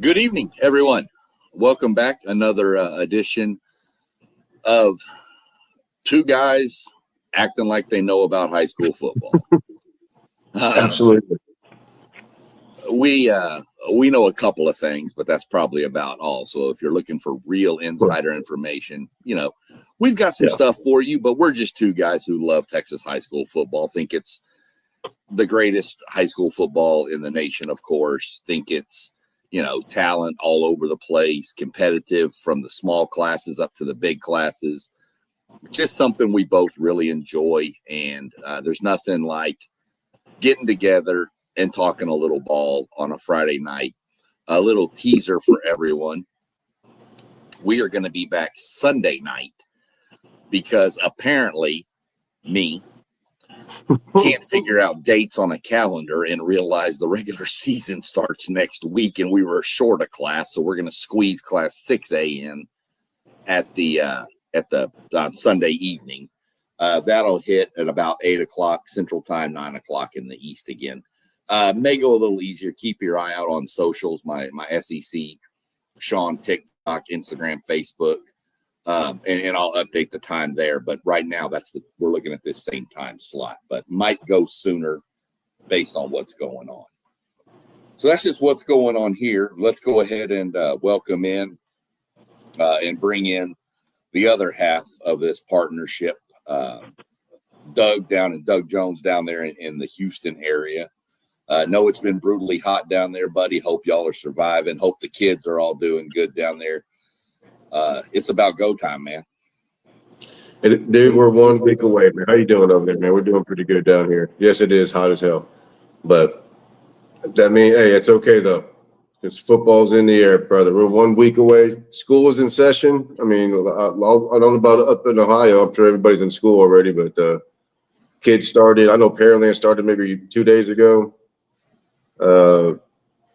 Good evening, everyone. Welcome back. Another edition of two guys acting like they know about high school football. Absolutely. We know a couple of things, but that's probably about all. So if you're looking for real insider information, we've got some stuff for you, but we're just two guys who love Texas high school football, think it's the greatest high school football in the nation, of course, think it's talent all over the place, competitive from the small classes up to the big classes. Just something we both really enjoy. And there's nothing like getting together and talking a little ball on a Friday night. A little teaser for everyone. We are going to be back Sunday night because apparently me can't figure out dates on a calendar and realize the regular season starts next week and we were short a class, so we're going to squeeze class 6A in on Sunday evening. That'll hit at about 8 o'clock Central Time, 9 o'clock in the East again. May go a little easier. Keep your eye out on socials, my SEC, Sean, TikTok, Instagram, Facebook. And I'll update the time there. But right now, we're looking at this same time slot, but might go sooner based on what's going on. So that's just what's going on here. Let's go ahead and welcome in and bring in the other half of this partnership. Doug Jones down there in the Houston area. Know it's been brutally hot down there, buddy. Hope y'all are surviving. Hope the kids are all doing good down there. It's about go time, man. Dude, we're 1 week away, man. How you doing over there, man? We're doing pretty good down here. Yes, it is hot as hell, but that means, hey, it's okay though, because football's in the air, brother. We're 1 week away. School is in session. I mean, I don't know about up in Ohio. I'm sure everybody's in school already, but kids started. I know Pearland started maybe 2 days ago.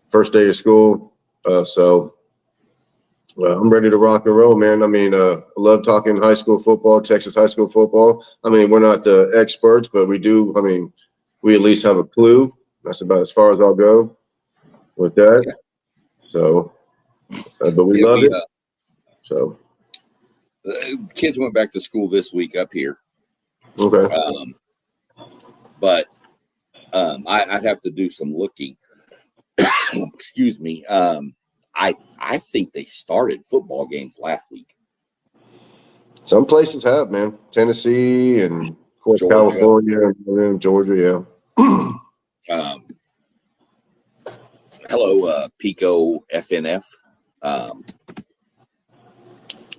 First day of school. I'm ready to rock and roll, man. I mean, I love talking high school football, Texas high school football. I mean, we're not the experts, but we do. I mean, we at least have a clue. That's about as far as I'll go with that. Okay. So, but we love it. So, kids went back to school this week up here. Okay. But I'd have to do some looking. Excuse me. I think they started football games last week. Some places have, man. Tennessee and of course Georgia. California and Georgia, yeah. Hello, Pico FNF. I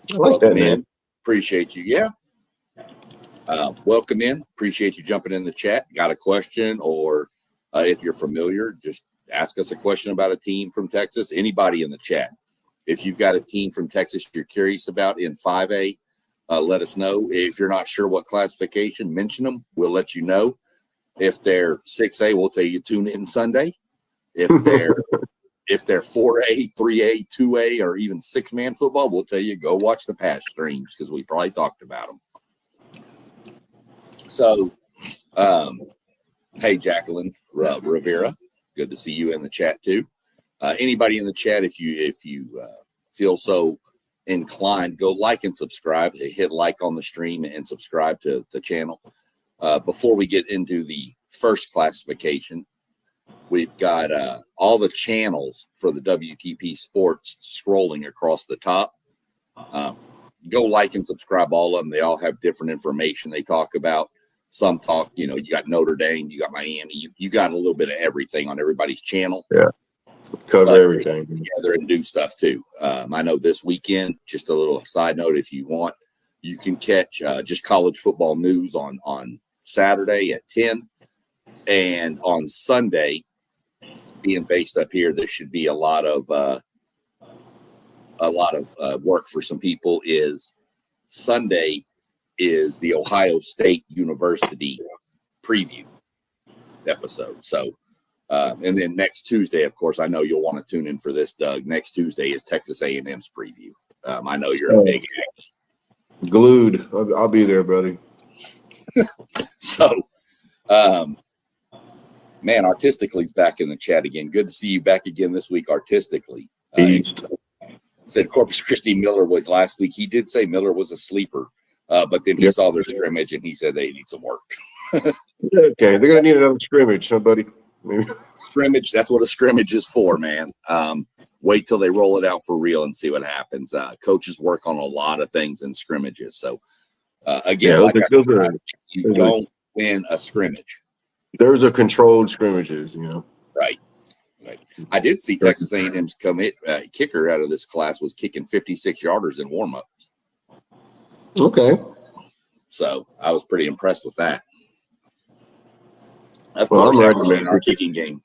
like that, man. Appreciate you. Yeah. Welcome in. Appreciate you jumping in the chat. Got a question, or if you're familiar, just ask us a question about a team from Texas. Anybody in the chat. If you've got a team from Texas you're curious about in 5A, let us know. If you're not sure what classification, mention them. We'll let you know. If they're 6A, we'll tell you tune in Sunday. If they're 4A, 3A, 2A, or even 6-man football, we'll tell you go watch the past streams because we probably talked about them. So, hey, Jacqueline Rivera. Good to see you in the chat too. Anybody in the chat, if you feel so inclined, go like and subscribe. Hit like on the stream and subscribe to the channel. Before we get into the first classification, we've got all the channels for the WTP Sports scrolling across the top. Go like and subscribe all of them. They all have different information they talk about. Some talk, you got Notre Dame, you got Miami, you got a little bit of everything on everybody's channel. Yeah, cover everything together and do stuff too. I know this weekend, just a little side note, if you want, you can catch just college football news on Saturday at 10, and on Sunday, being based up here, there should be a lot of work for some people. Is Sunday is the Ohio State University preview episode. So, and then next Tuesday, of course, I know you'll want to tune in for this, Doug. Next Tuesday is Texas A&M's preview. I know you're a big Aggie. Glued. I'll be there, buddy. So, man, Artistically's back in the chat again. Good to see you back again this week, Artistically. East. Said Corpus Christi Miller was last week. He did say Miller was a sleeper, but then he saw their scrimmage and he said they need some work. Okay, they're gonna need another scrimmage, huh, buddy? Maybe. Scrimmage. That's what a scrimmage is for, man. Wait till they roll it out for real and see what happens. Coaches work on a lot of things in scrimmages. So again, like I said, you don't win a scrimmage. There's a controlled scrimmages, Right. I did see Texas A&M's kicker out of this class was kicking 56-yarders in warm-ups. Okay. So I was pretty impressed with that. Of course, after seeing our kicking game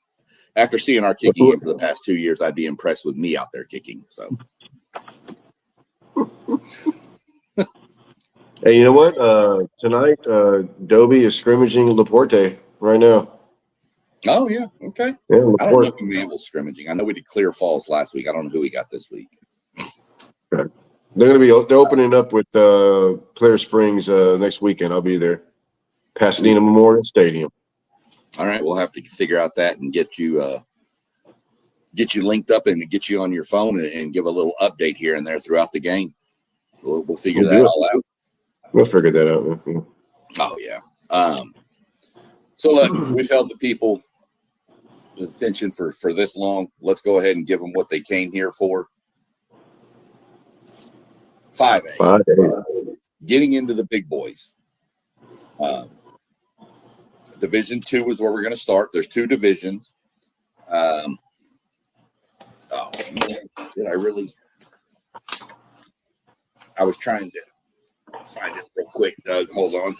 for the past 2 years, I'd be impressed with me out there kicking. So, hey, you know what? Tonight, Dobie is scrimmaging Laporte right now. Oh yeah, okay. Yeah, I don't know who man was scrimmaging. I know we did Clear Falls last week. I don't know who we got this week. Okay. They're opening up with Clear Springs next weekend. I'll be there, Pasadena Memorial Stadium. All right, we'll have to figure out that and get you linked up and get you on your phone and give a little update here and there throughout the game. We'll figure that all out. We'll figure that out. Man. Oh yeah. So look, we've held the people attention for this long. Let's go ahead and give them what they came here for. 5A. Getting into the big boys. Division 2 is where we're going to start. There's 2 divisions. Did I really? I was trying to find it real quick, Doug. Hold on.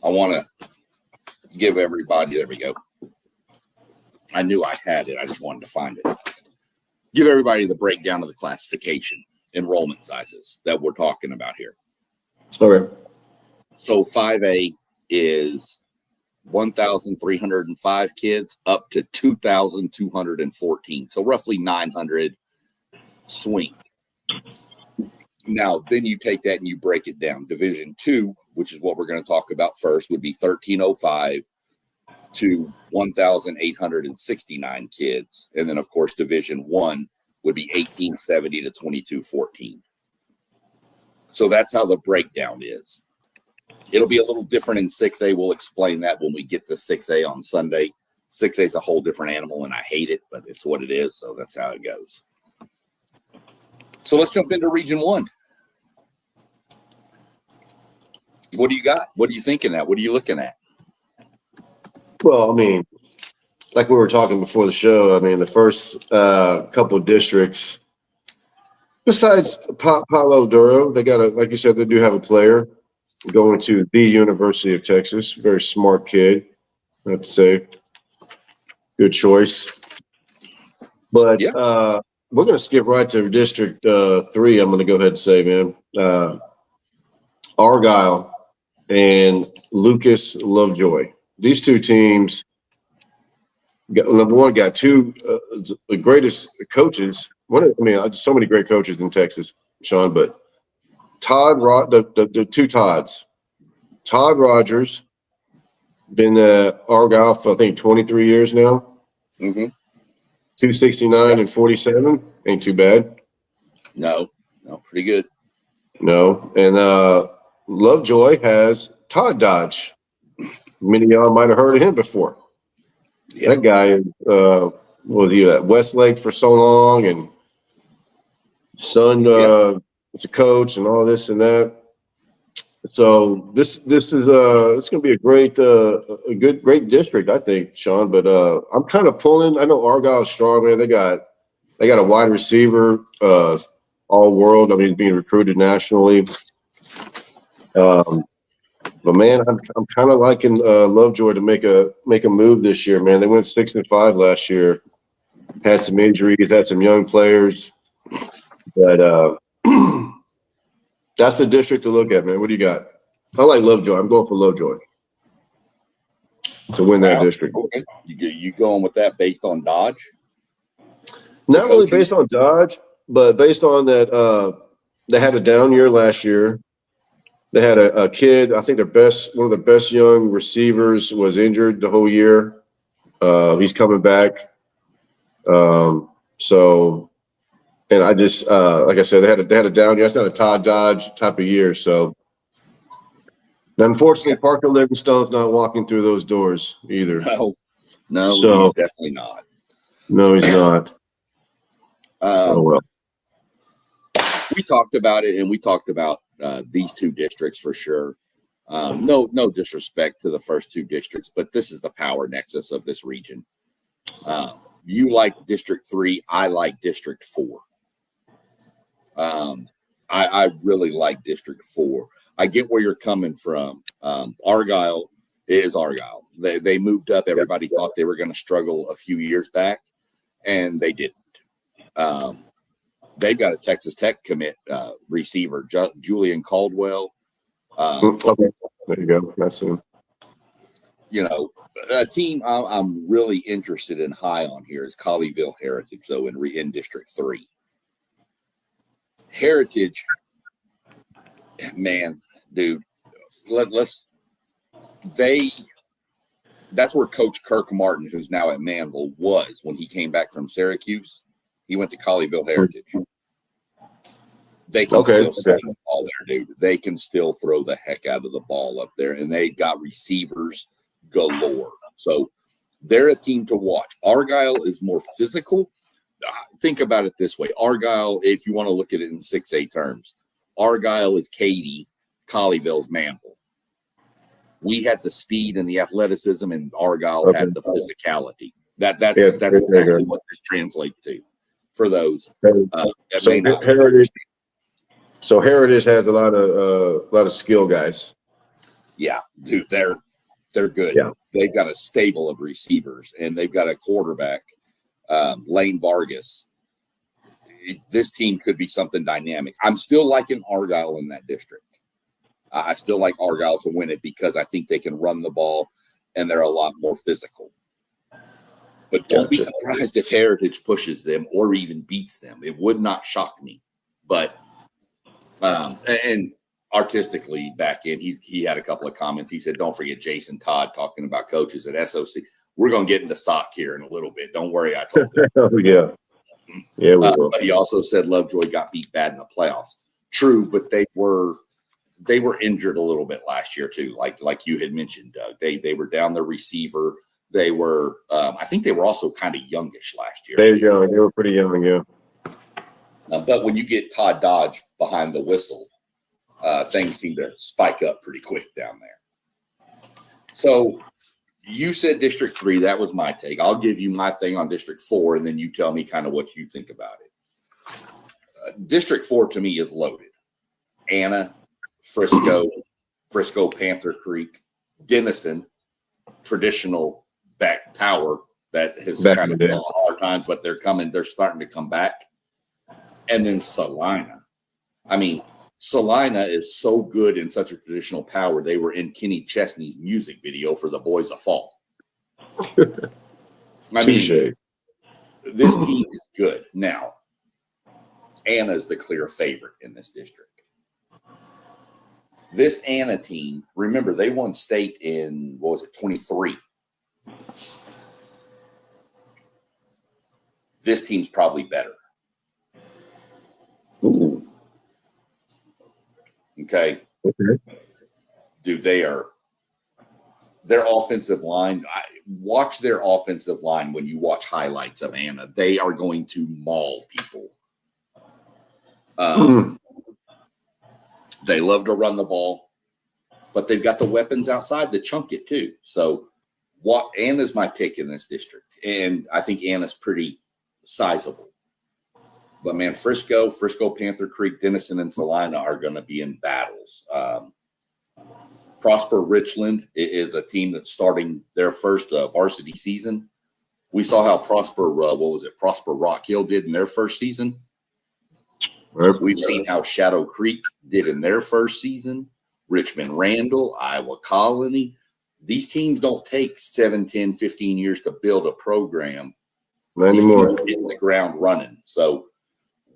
I want to give everybody. There we go. I knew I had it. I just wanted to find it. Give everybody the breakdown of the classification enrollment sizes that we're talking about here. Okay. So 5A is 1,305 kids up to 2,214. So roughly 900 swing. Now, then you take that and you break it down. Division 2, which is what we're going to talk about first, would be 1,305 to 1,869 kids. And then, of course, Division 1 would be 1,870 to 2,214. So that's how the breakdown is. It'll be a little different in 6A. We'll explain that when we get to 6A on Sunday. 6A is a whole different animal, and I hate it, but it's what it is, so that's how it goes. So let's jump into Region 1. What do you got? What are you thinking at? What are you looking at? Well, I mean, like we were talking before the show, I mean, the first couple of districts, besides Palo Duro, they got like you said, they do have a player going to the University of Texas. Very smart kid, I have to say. Good choice. But we're going to skip right to District 3, I'm going to go ahead and say, man. Argyle and Lucas Lovejoy. These 2 teams, number one, got 2 the greatest coaches. So many great coaches in Texas, Sean, but the 2 Todds. Todd Rogers, been Argyle for, I think, 23 years now. Mm-hmm. 269 and 47. Ain't too bad. No, pretty good. No. And Lovejoy has Todd Dodge. Many of y'all might have heard of him before. That guy was he at Westlake for so long, and son was a coach and all this and that. So this is it's going to be a great great district, I think, Sean. But I'm kind of pulling. I know Argyle's strong, man. They got a wide receiver, all world. I mean, he's being recruited nationally. But man, I'm kind of liking Lovejoy to make a move this year, man. They went 6-5 last year. Had some injuries, had some young players, but that's the district to look at, man. What do you got? I like Lovejoy. I'm going for Lovejoy to win that district. Okay, you going with that based on Dodge? Not really based on Dodge, but based on that they had a down year last year. They had a kid, I think one of the best young receivers was injured the whole year. He's coming back. So And I just, like I said, they had a down year. It's not a Todd Dodge type of year. So, unfortunately, Parker Livingstone's not walking through those doors either. No, so, he's definitely not. No, he's not. Oh, well. We talked about it, and we talked about these two districts for sure. No disrespect to the first two districts, but this is the power nexus of this region. You like District 3. I like District 4. I really like District 4. I get where you're coming from. Argyle is Argyle. They moved up. Everybody thought they were going to struggle a few years back, and they didn't. They've got a Texas Tech commit receiver, Julian Caldwell. Okay, there you go. That's him. A team I'm really interested in high on here is Colleyville Heritage, though, in District 3. Heritage, man, dude, that's where Coach Kirk Martin, who's now at Manville, was when he came back from Syracuse. He went to Colleyville Heritage. They can still throw the ball there, dude. They can still throw the heck out of the ball up there, and they got receivers galore. So they're a team to watch. Argyle is more physical. Think about it this way. Argyle, if you want to look at it in 6A terms, Argyle is Katy, Colleyville's Manville. We had the speed and the athleticism, and Argyle had the physicality. That's exactly what this translates to for those. So Heritage has a lot of skill guys. Yeah, dude, they're good. Yeah. They've got a stable of receivers, and they've got a quarterback, Lane Vargas. This team could be something dynamic. I'm still liking Argyle in that district. I still like Argyle to win it because I think they can run the ball, and they're a lot more physical. But don't be surprised if Heritage pushes them or even beats them. It would not shock me. But and artistically back in, he had a couple of comments. He said, "Don't forget Jason Todd talking about coaches at SOC." We're going to get into SOC here in a little bit. Don't worry, I told you. Oh, yeah. Yeah, we will. But he also said Lovejoy got beat bad in the playoffs. True, but they were injured a little bit last year too, like you had mentioned, Doug. They were down their receiver. They were, I think they were also kind of youngish last year. They were pretty young, yeah. But when you get Todd Dodge behind the whistle, things seem to spike up pretty quick down there. So you said District 3. That was my take. I'll give you my thing on District 4, and then you tell me kind of what you think about it. District 4 to me is loaded. Anna, Frisco, Panther Creek, Denison, traditional back tower that has kind of fallen hard times, but they're starting to come back. And then Salina. I mean, Salina is so good in such a traditional power. They were in Kenny Chesney's music video for The Boys of Fall. I mean, this team is good. Now, Anna is the clear favorite in this district. This Anna team, remember, they won state in, 23. This team's probably better. Ooh. Okay. Dude, their offensive line, watch their offensive line when you watch highlights of Anna. They are going to maul people. They love to run the ball, but they've got the weapons outside to chunk it too. So Anna's my pick in this district, and I think Anna's pretty sizable. But, man, Frisco, Panther Creek, Denison, and Salina are going to be in battles. Prosper Richland is a team that's starting their first varsity season. We saw how Prosper Rock Hill did in their first season. We've seen how Shadow Creek did in their first season. Richmond Randall, Iowa Colony. These teams don't take 7, 10, 15 years to build a program. Not These anymore. teams are hitting the ground running. So,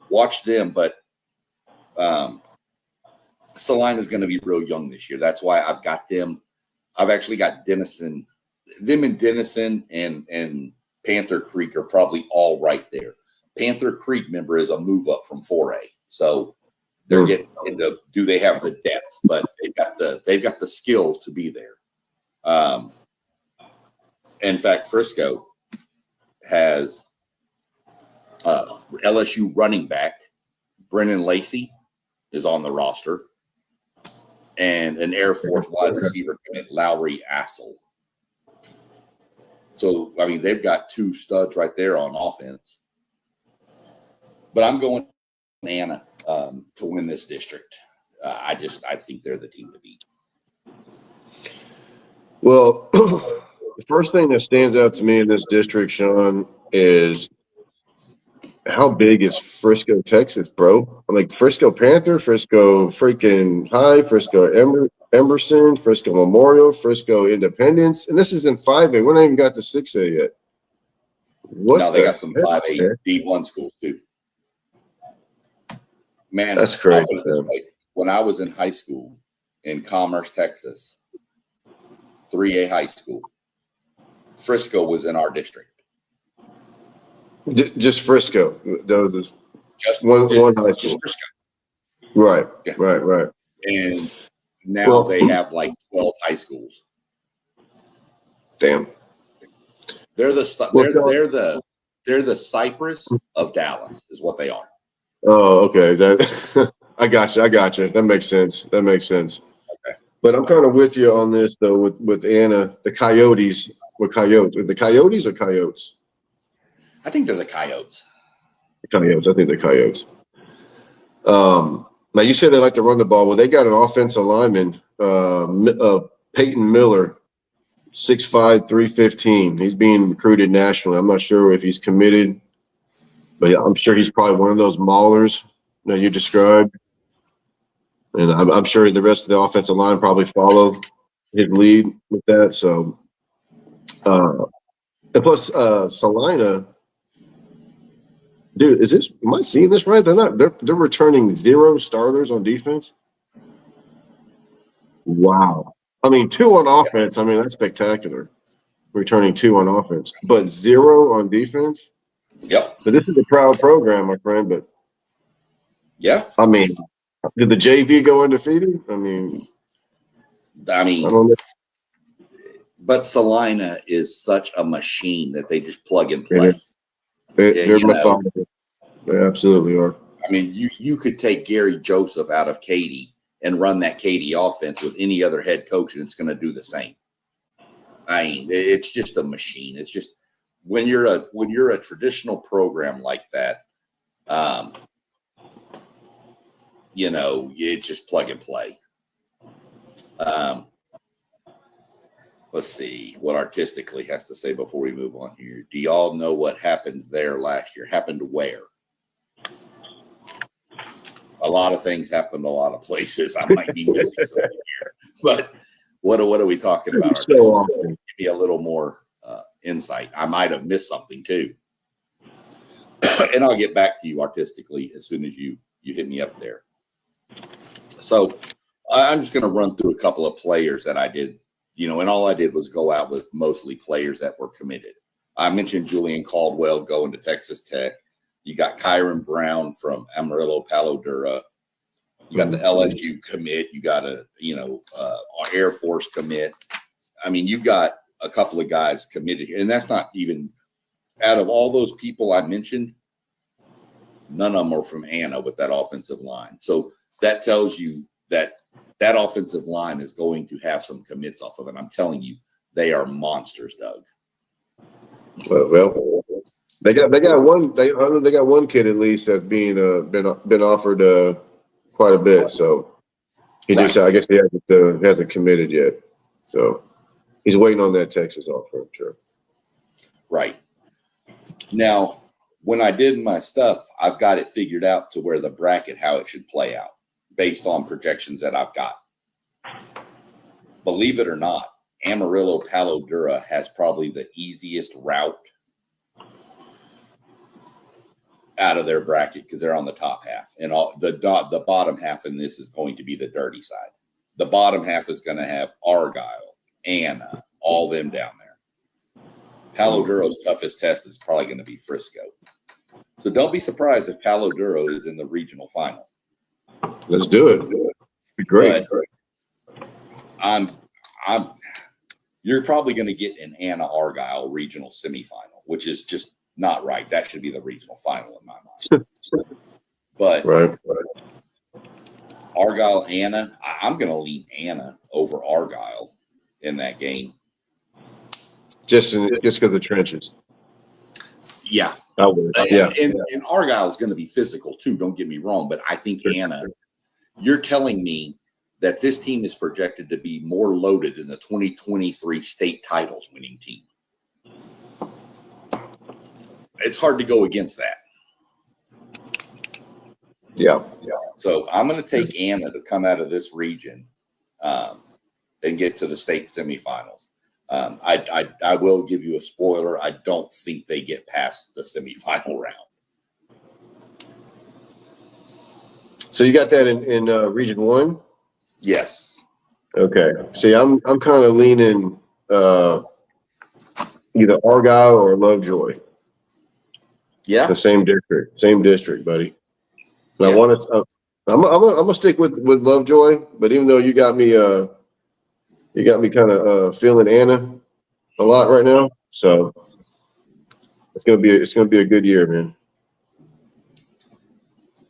watch them, but Salina's going to be real young this year. That's why I've got them. I've actually got Denison. Them and Denison and Panther Creek are probably all right there. Panther Creek, remember, is a move up from 4A. So they're getting into, do they have the depth? But they've got the skill to be there. In fact, Frisco has LSU running back Brennan Lacey is on the roster, and an Air Force wide receiver Lowry Assel. So, I mean, they've got 2 studs right there on offense. But I'm going Anna to win this district. I think they're the team to beat. Well, the first thing that stands out to me in this district, Sean, is how big is Frisco, Texas, bro? Like Frisco Panther, Frisco freaking High, Frisco Emerson, Frisco Memorial, Frisco Independence, and this is in 5A. We haven't even got to 6A yet. No, they got some 5A D1 schools too. Man, that's crazy. When I was in high school in Commerce, Texas, 3A high school, Frisco was in our district. Just Frisco. Those is just one high school. Just Frisco. Right. Yeah. Right. And now they have like 12 high schools. Damn. They're the Cyprus of Dallas, is what they are. Oh, okay. I got you. That makes sense. Okay. But I'm kind of with you on this though. With Anna, the Coyotes. What Coyotes? The Coyotes or Coyotes? I think they're the Coyotes. I think they're Coyotes. Now you said they like to run the ball. Well, they got an offensive lineman, Peyton Miller, 6'5", 315. He's being recruited nationally. I'm not sure if he's committed, but I'm sure he's probably one of those maulers that you described. And I'm sure the rest of the offensive line probably follow his lead with that. So, and plus Salina. Dude, am I seeing this right? They're returning 0 starters on defense. Wow. I mean, 2 on offense. I mean, that's spectacular. Returning 2 on offense, but 0 on defense. Yep. So this is a proud program, my friend. But yeah, I mean, did the JV go undefeated? I mean, I don't know. But Salina is such a machine that they just plug and play. They're methodical. They absolutely are. I mean, you could take Gary Joseph out of Katy and run that Katy offense with any other head coach, and it's going to do the same. I mean, it's just a machine. It's just when you're a traditional program like that, it's just plug and play. Let's see what Artistically has to say before we move on here. Do y'all know what happened there last year? Happened where? A lot of things happened a lot of places. I might be missing something here. But what are we talking about? So give me a little more insight. I might have missed something too. And I'll get back to you Artistically as soon as you hit me up there. So I'm just going to run through a couple of players that I did. And all I did was go out with mostly players that were committed. I mentioned Julian Caldwell going to Texas Tech. You got Kyron Brown from Amarillo Palo Duro. You got the LSU commit. You got our Air Force commit. I mean, you got a couple of guys committed here. And that's not even out of all those people I mentioned, none of them are from Anna with that offensive line. So that tells you that offensive line is going to have some commits off of it. I'm telling you, they are monsters, Doug. Well, they got one. I know they got one kid at least that's been offered quite a bit. So he just, I guess, he hasn't committed yet. So he's waiting on that Texas offer, I'm sure. Right. Now, when I did my stuff, I've got it figured out to where the bracket, how it should play out based on projections that I've got. Believe it or not, Amarillo Palo Duro has probably the easiest route out of their bracket because they're on the top half, and all the bottom half in this is going to be the dirty side. The bottom half is going to have Argyle, Anna, all them down there. Palo Duro's toughest test is probably going to be Frisco. So don't be surprised if Palo Duro is in the regional final. Let's do it. Be great. But you're probably going to get an Anna Argyle regional semifinal, which is just not right. That should be the regional final in my mind. But right. Argyle, Anna, I'm going to lean Anna over Argyle in that game. Just because of the trenches. Yeah. And Argyle is going to be physical too, don't get me wrong. But I think Anna, you're telling me that this team is projected to be more loaded than the 2023 state title winning team. It's hard to go against that. Yeah. So I'm going to take Anna to come out of this region and get to the state semifinals. I will give you a spoiler. I don't think they get past the semifinal round. So you got that in Region 1? Yes. Okay. See, I'm kind of leaning either Argyle or Lovejoy. Yeah. The same district, buddy. And yeah. I'm gonna stick with Lovejoy, but even though you got me kind of feeling Anna a lot right now, so it's gonna be a good year, man.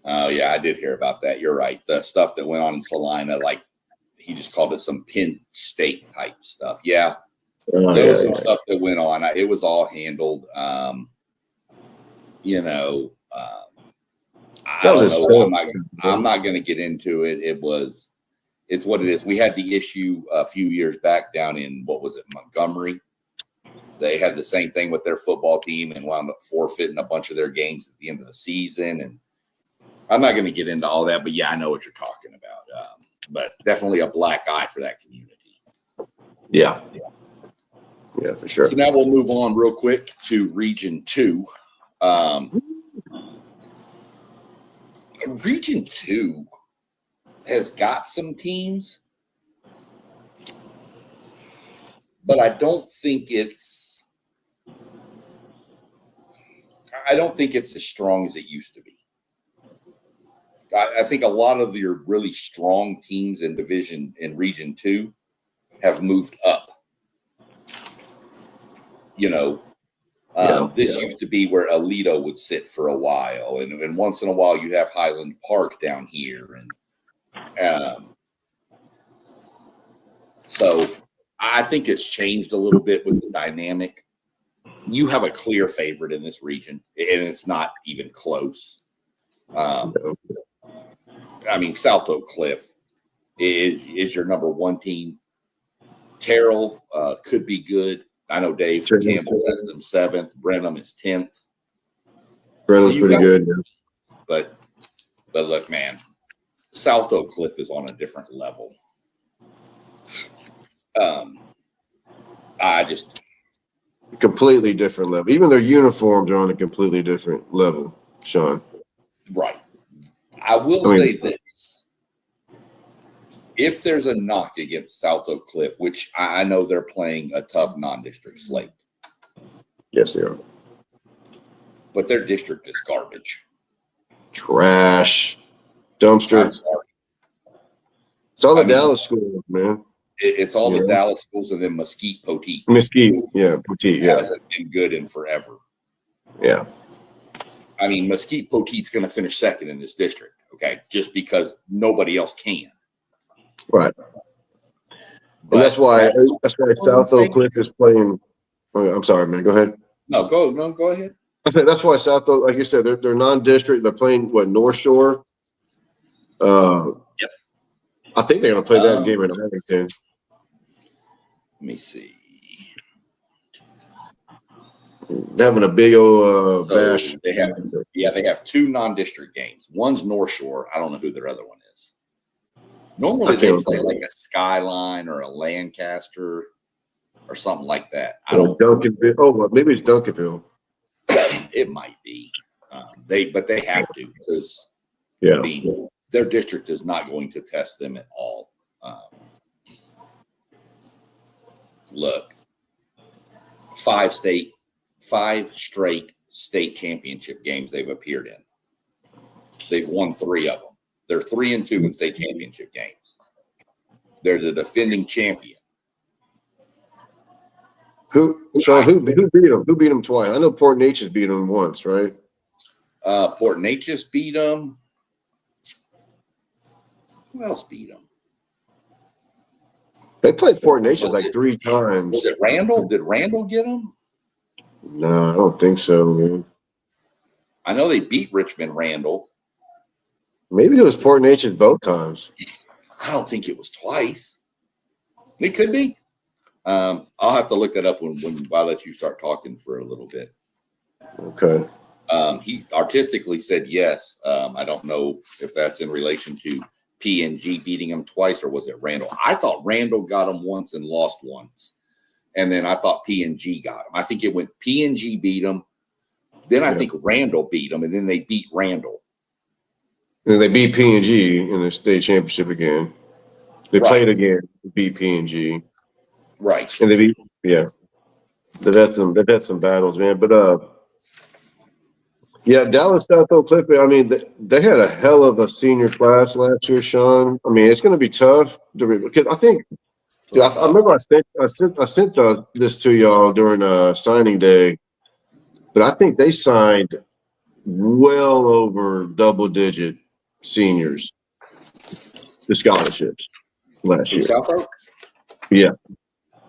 Oh yeah, I did hear about that. You're right. The stuff that went on in Salina, like he just called it some Penn State type stuff. Yeah, there was some stuff that went on. It was all handled. I don't know. I'm not going to get into it. It's what it is. We had the issue a few years back down in, what was it, Montgomery. They had the same thing with their football team and wound up forfeiting a bunch of their games at the end of the season. And I'm not going to get into all that, but yeah, I know what you're talking about. But definitely a black eye for that community. Yeah, for sure. So now we'll move on real quick to Region 2. Region 2 has got some teams, but I don't think it's as strong as it used to be. I think a lot of your really strong teams in Region 2 have moved up. This used to be where Alito would sit for a while, and once in a while you'd have Highland Park down here, and so I think it's changed a little bit with the dynamic. You have a clear favorite in this region, and it's not even close. South Oak Cliff is your number one team. Terrell could be good. I know Dave Campbell has them 7th. Brenham is 10th. Brenham's pretty good. But look, man, South Oak Cliff is on a different level. Completely different level. Even their uniforms are on a completely different level, Sean. Right. I will say this. If there's a knock against South Oak Cliff, which I know they're playing a tough non-district slate. Yes, they are. But their district is garbage. Trash. Dumpster. I'm sorry. It's all the Dallas schools, man. It's all the Dallas schools and then Mesquite Poteet. Poteet, hasn't been good in forever. Yeah. Mesquite Poteet's going to finish 2nd in this district, okay, just because nobody else can. Right. And that's why South Oak Cliff is playing. I'm sorry, man. Go ahead. No, go ahead. I said that's why South Oak, like you said, they're non-district. They're playing North Shore. Yep. I think they're going to play that game in Arlington. Let me see. They're having a big old bash. They have 2 non-district games. One's North Shore. I don't know who their other one is. Normally they play like a Skyline or a Lancaster or something like that. Duncanville. Oh, maybe it's Duncanville. It might be. But they have to because their district is not going to test them at all. Look, 5 straight state championship games they've appeared in. They've won 3 of them. They're 3-2 in state championship games. They're the defending champion. Sean, who beat them? Who beat them twice? I know Port Neches beat them once, right? Port Neches beat them. Who else beat them? They played Port Neches like 3 times. Was it Randall? Did Randall get them? No, I don't think so, man. I know they beat Richmond Randall. Maybe it was Port Neches both times. I don't think it was twice. It could be. I'll have to look that up when I let you start talking for a little bit. Okay. He artistically said yes. I don't know if that's in relation to PNG beating him twice, or was it Randall? I thought Randall got him once and lost once. And then I thought PNG got him. I think it went PNG beat him. Then I think Randall beat him, and then they beat Randall. And they beat PNG in the state championship again. They played again, beat PNG. Right. And they beat, They've had some battles, man. But Dallas South Oak Cliff, I mean, they had a hell of a senior class last year, Sean. I mean, it's going to be tough because I think I remember I sent this to y'all during signing day, but I think they signed well over double-digit seniors, the scholarships last year. South Oak? Yeah.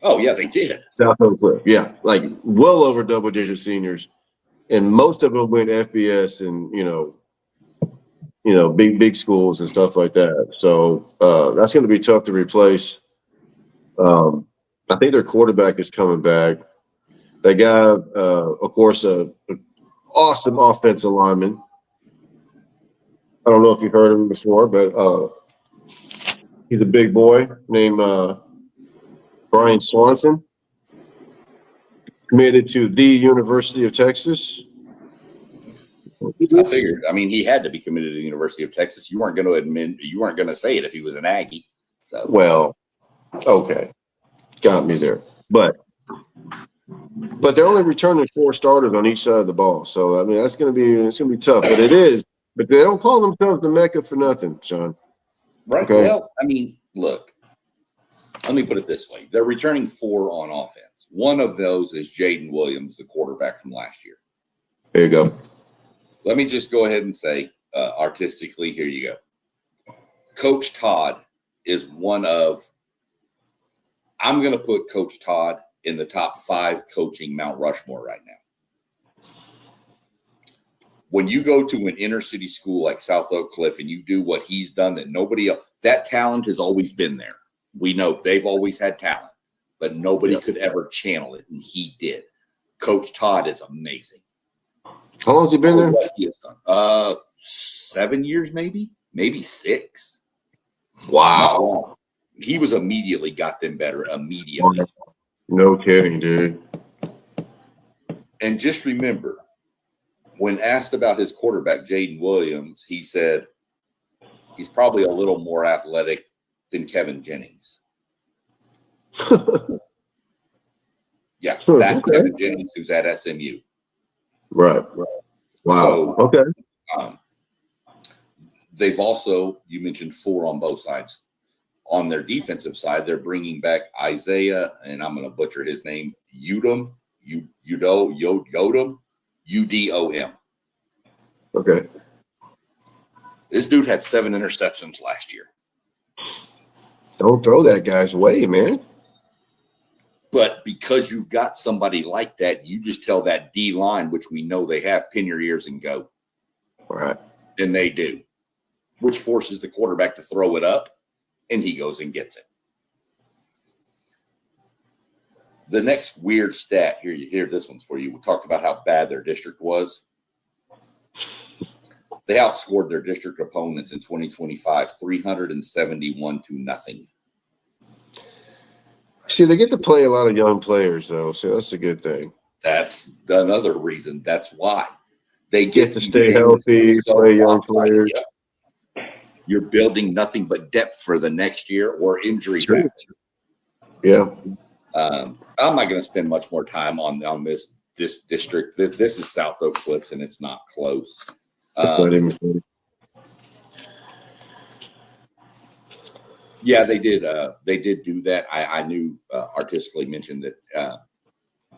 Oh, yeah, they did. South Oak Cliff, like well over double-digit seniors, and most of them went FBS and big schools and stuff like that. So that's going to be tough to replace. I think their quarterback is coming back. They got, of course, an awesome offensive lineman. I don't know if you've heard of him before, but he's a big boy named Brian Swanson, committed to the University of Texas. I figured. I mean, he had to be committed to the University of Texas. You weren't going to say it if he was an Aggie. So. Well, okay, got me there. But they're only returning 4 starters on each side of the ball. So I mean, it's gonna be tough. But it is. But they don't call themselves the Mecca for nothing, Sean. Right. Okay? Well, I mean, look. Let me put it this way: they're returning 4 on offense. One of those is Jaden Williams, the quarterback from last year. There you go. Let me just go ahead and say, artistically, here you go. Coach Todd is one of. I'm going to put Coach Todd in the top 5 coaching Mount Rushmore right now. When you go to an inner city school like South Oak Cliff and you do what he's done that nobody else, that talent has always been there. We know they've always had talent, but nobody could ever channel it, and he did. Coach Todd is amazing. How long has he been there? What he has done. 7 years, maybe 6. Wow. He was immediately got them better immediately. No kidding, dude. And just remember, when asked about his quarterback, Jaden Williams, he said he's probably a little more athletic than Kevin Jennings. Kevin Jennings, who's at SMU. Right. Wow. So, they've also, you mentioned 4 on both sides. On their defensive side, they're bringing back Isaiah, and I'm going to butcher his name, Udom. UDOM. Okay. This dude had 7 interceptions last year. Don't throw that guy's way, man. But because you've got somebody like that, you just tell that D line, which we know they have, pin your ears and go. All right. And they do, which forces the quarterback to throw it up, and he goes and gets it. The next weird stat here, you hear this one's for you. We talked about how bad their district was. They outscored their district opponents in 2025, 371-0. See, they get to play a lot of young players, though, so that's a good thing. That's another reason. That's why they get to stay healthy, play young players. You're building nothing but depth for the next year or injuries. Yeah. I'm not going to spend much more time on this this district. This is South Oak Cliffs, and it's not close. That's not even funny. Yeah, they did do that. I knew artistically mentioned that.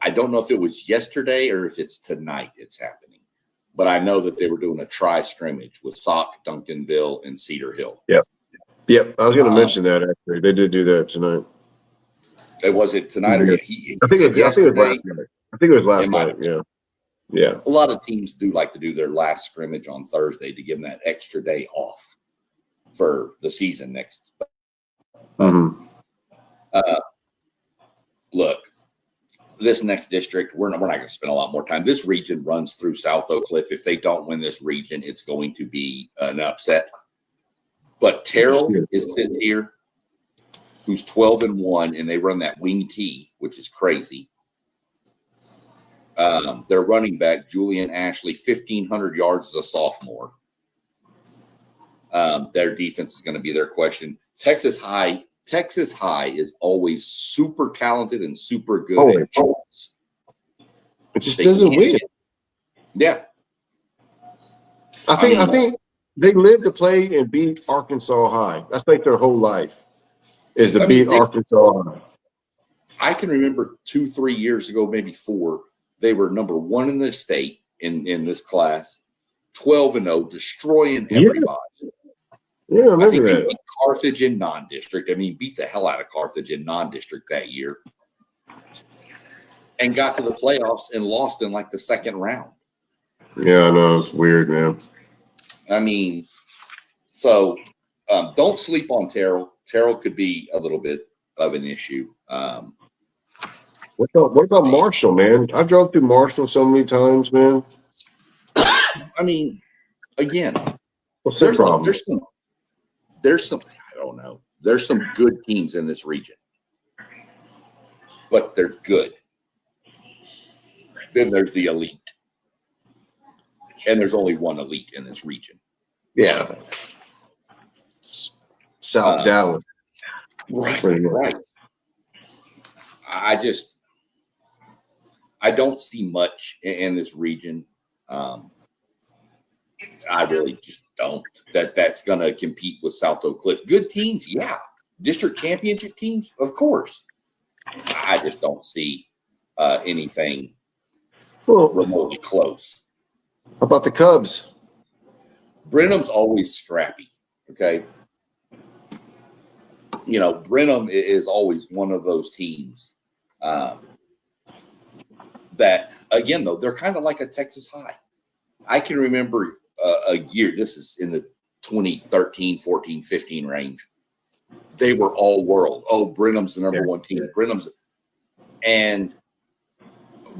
I don't know if it was yesterday or if it's tonight it's happening, but I know that they were doing a tri-scrimmage with Sauk, Duncanville, and Cedar Hill. Yep. I was going to mention that actually. They did do that tonight. Was it tonight or I think it was last night. I think it was last night. Yeah. A lot of teams do like to do their last scrimmage on Thursday to give them that extra day off for the season next. Look, this next district, we're not going to spend a lot more time. This region runs through South Oak Cliff. If they don't win this region, it's going to be an upset. But Terrell sits here, who's 12-1, and they run that wing T, which is crazy. Their running back, Julian Ashley, 1,500 yards as a sophomore. Their defense is going to be their question. Texas High is always super talented and super good at chance. It just doesn't win. Yeah. I think they live to play and beat Arkansas High. That's like their whole life is to beat Arkansas High. I can remember 2-3 years ago, maybe 4, they were number 1 in the state in this class, 12-0, destroying everybody. Yeah, I remember they that. beat Carthage in non-district. I mean, beat the hell out of Carthage in non-district that year. And got to the playoffs and lost in like the second round. Yeah, I know. It's weird, man. I mean, so don't sleep on Terrell. Terrell could be a little bit of an issue. What about Marshall, man? I drove through Marshall so many times, man. I mean, again, what's the problem? There's some, I don't know. There's some good teams in this region, but they're good. Then there's the elite. And there's only one elite in this region. Yeah. South Dallas. Right. I don't see much in this region. I really just don't. That's going to compete with South Oak Cliff. Good teams, yeah. District championship teams, of course. I just don't see anything remotely close. How about the Cubs? Brenham's always scrappy, okay? You know, Brenham is always one of those teams that, again, though, they're kind of like a Texas High. I can remember a year, this is in the 2013, 14, 15 range. They were all world. Oh, Brenham's the number one team. Brenham's. And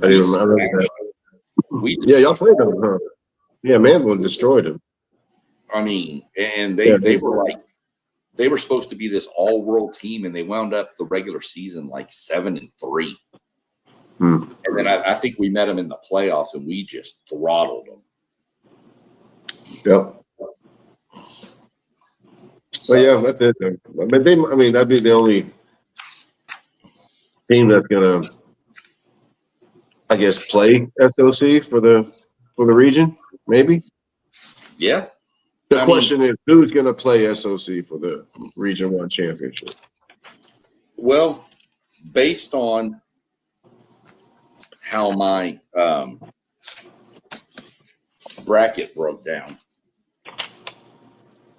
y'all played them, huh? Yeah, Manville destroyed them. I mean, and they were like, they were supposed to be this all-world team, and they wound up the regular season like 7-3. And then I think we met them in the playoffs, and we just throttled them. Yep. So yeah, that's it. But that'd be the only team that's gonna, I guess, play SOC for the region, maybe. Yeah. The question is, who's going to play SOC for the Region 1 championship? Well, based on how my bracket broke down,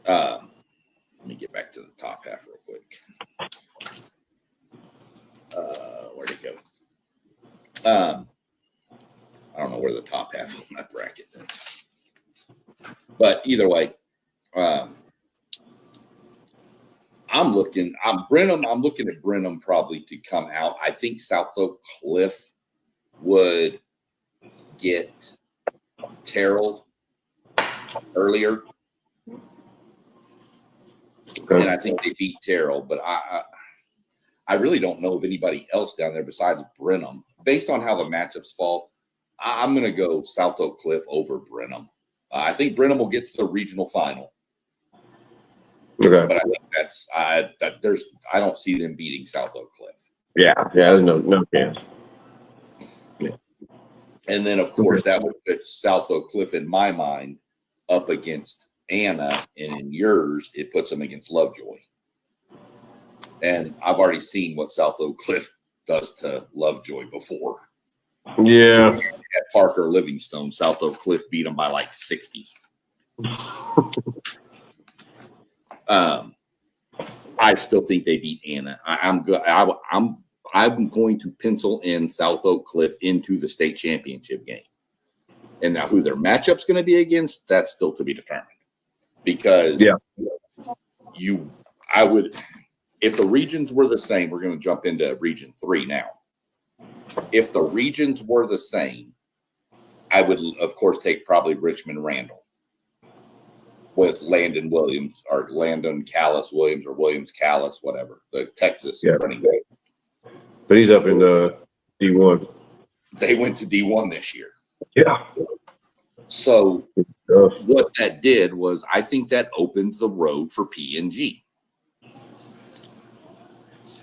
let me get back to the top half real quick. Where'd it go? I don't know where the top half of my bracket is. But either way, I'm looking at Brenham probably to come out. I think South Oak Cliff would get Terrell earlier. Okay. And I think they beat Terrell, but I really don't know of anybody else down there besides Brenham. Based on how the matchups fall, I'm going to go South Oak Cliff over Brenham. I think Brenham will get to the regional final. Okay. But I think I don't see them beating South Oak Cliff. Yeah, there's no chance. Yeah. And then, of course, that would put South Oak Cliff, in my mind, up against Anna, and in yours, it puts them against Lovejoy. And I've already seen what South Oak Cliff does to Lovejoy before. Yeah. At Parker Livingstone, South Oak Cliff beat them by like 60. I still think they beat Anna. I'm going to pencil in South Oak Cliff into the state championship game. And now who their matchup's going to be against, that's still to be determined. Because if the regions were the same, we're going to jump into Region 3 now. If the regions were the same, I would, of course, take probably Richmond Randall with Landon Williams or Landon Callis Williams or Williams Callis, whatever, the Texas running back. But he's up in D1. They went to D1 this year. Yeah. So what that did was, I think that opened the road for P&G.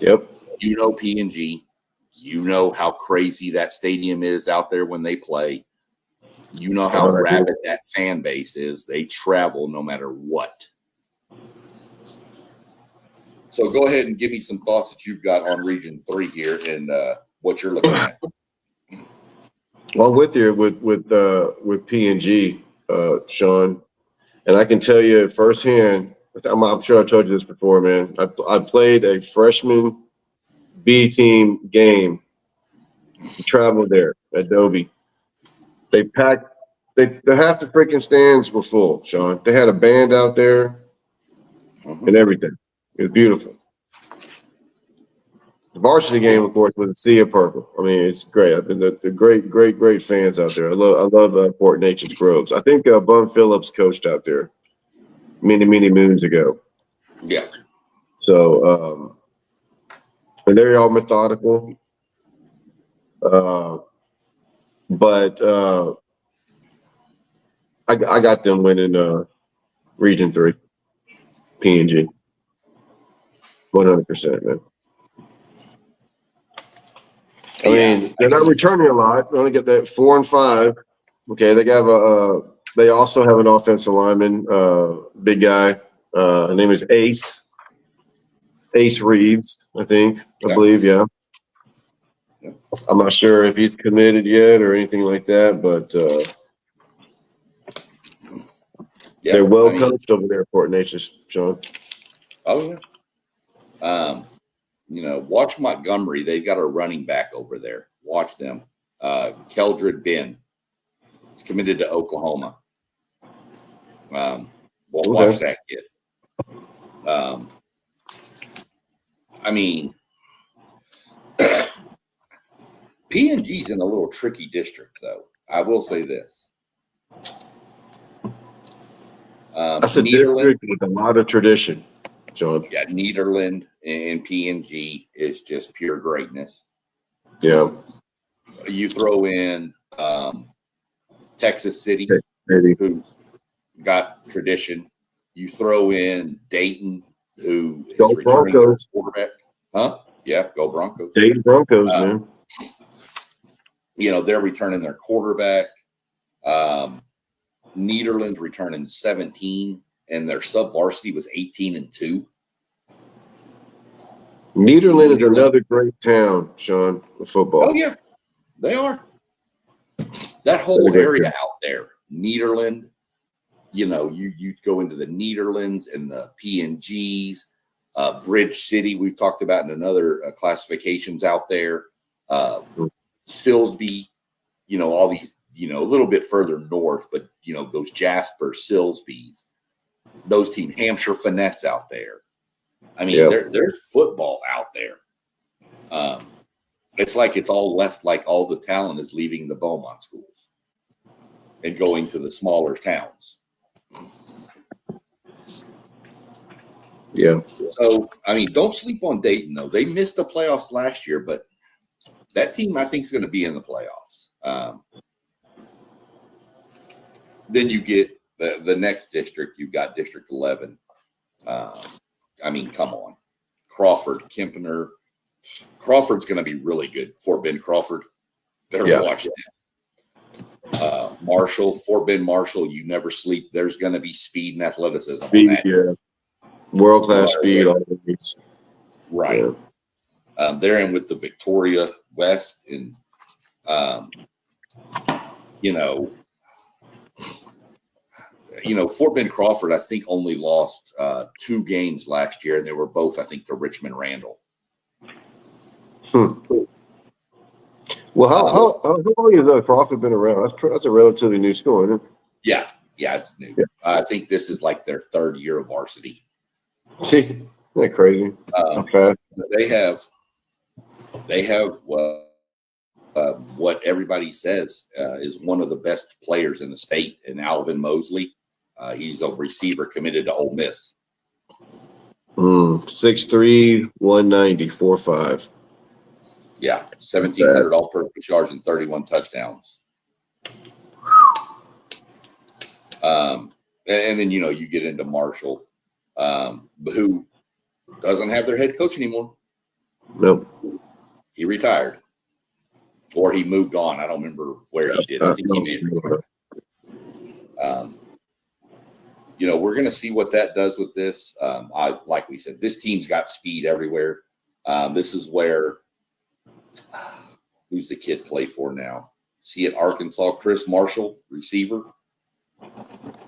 Yep. You know P&G. You know how crazy that stadium is out there when they play. You know how rabid that fan base is. They travel no matter what. So go ahead and give me some thoughts that you've got on Region 3 here and what you're looking at. Well, with you with P&G, Sean, and I can tell you firsthand. I'm sure I told you this before, man. I played a freshman B team game. Traveled there at Dobie. They packed. Half the freaking stands were full, Sean. They had a band out there and everything. It was beautiful. The varsity game, of course, was a sea of purple. I mean, it's great. I've been the great fans out there. I love Fort Nature's Groves. I think Bun Phillips coached out there many moons ago. Yeah. So, and they're all methodical. But I got them winning Region 3, P&G, 100%, man. I mean, they're not returning a lot. They only get that 4 and 5. Okay, they also have an offensive lineman, big guy. His name is Ace Reeves, I believe, yeah. I'm not sure if he's committed yet or anything like that, but they're well coached over there at Fort Nature's, Sean. Oh, yeah. Watch Montgomery. They've got a running back over there. Watch them. Keldred Ben. He's committed to Oklahoma. Watch that kid. P&G's in a little tricky district, though. I will say this. That's a district with a lot of tradition, John. Yeah, Nederland and P&G is just pure greatness. Yeah. You throw in Texas City, who's got tradition. You throw in Dayton, who is returning their quarterback. Huh? Yeah, go Broncos. Dayton Broncos, man. They're returning their quarterback. Nederland's returning 17, and their sub-varsity was 18-2. Nederland is another great town, Sean, for football. Oh, yeah. They are. That whole area out there, Nederland, you'd go into the Nederlands and the P&Gs, Bridge City, we've talked about in another classifications out there, Silsbee, all these, a little bit further north, but, those Jasper, Silsbees, those teams, Hampshire Finette's out there. There's football out there. It's like it's all left, like all the talent is leaving the Beaumont schools and going to the smaller towns. Yeah. So, don't sleep on Dayton, though. They missed the playoffs last year, but that team, I think, is going to be in the playoffs. Then you get the next district. You've got District 11. Come on. Crawford, Kempener. Crawford's going to be really good. Fort Bend Crawford. Better watch that. Marshall, Fort Bend Marshall, you never sleep. There's going to be speed and athleticism on Speed, that. yeah. World-class speed always. Right. Yeah. They're in with the Victoria West, and Fort Bend Crawford, I think, only lost 2 games last year, and they were both, I think, to Richmond Randall. Well, how long has Crawford been around? That's a relatively new school, isn't it? Yeah, it's new. Yeah. I think this is like their 3rd year of varsity. See, isn't that crazy? Okay. They have what everybody says is one of the best players in the state, in Alvin Mosley. He's a receiver committed to Ole Miss. 6'3", 190, 4'5". Yeah, 1,700 all-purpose yards and 31 touchdowns. And then you get into Marshall, who doesn't have their head coach anymore. Nope. He retired, or he moved on. I don't remember where he did. I think he made it. We're going to see what that does with this. Like we said, this team's got speed everywhere. This is where who's the kid play for now? Is he at Arkansas? Chris Marshall, receiver.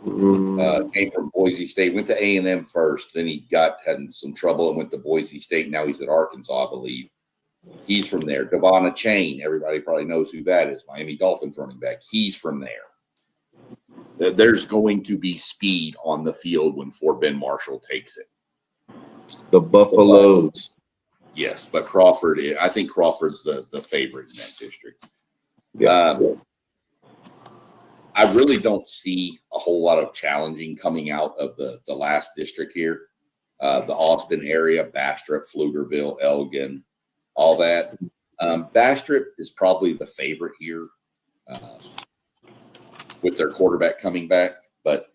Came from Boise State. Went to A&M first. Then he had some trouble and went to Boise State. Now he's at Arkansas, I believe. He's from there. Devon Chain. Everybody probably knows who that is. Miami Dolphins running back. He's from there. There's going to be speed on the field when Fort Bend Marshall takes it. The Buffaloes. Yes, but Crawford, I think Crawford's the favorite in that district. Yeah. I really don't see a whole lot of challenging coming out of the last district here. The Austin area, Bastrop, Pflugerville, Elgin, all that. Bastrop is probably the favorite here with their quarterback coming back, but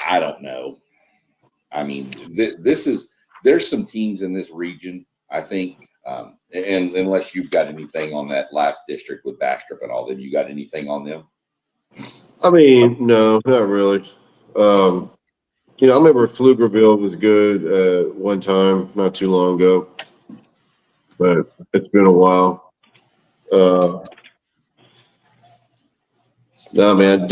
I don't know. I mean, there's some teams in this region, I think, and unless you've got anything on that last district with Bastrop and all, then you got anything on them? I mean, no, not really. I remember Pflugerville was good one time, not too long ago, but it's been a while. No, man, that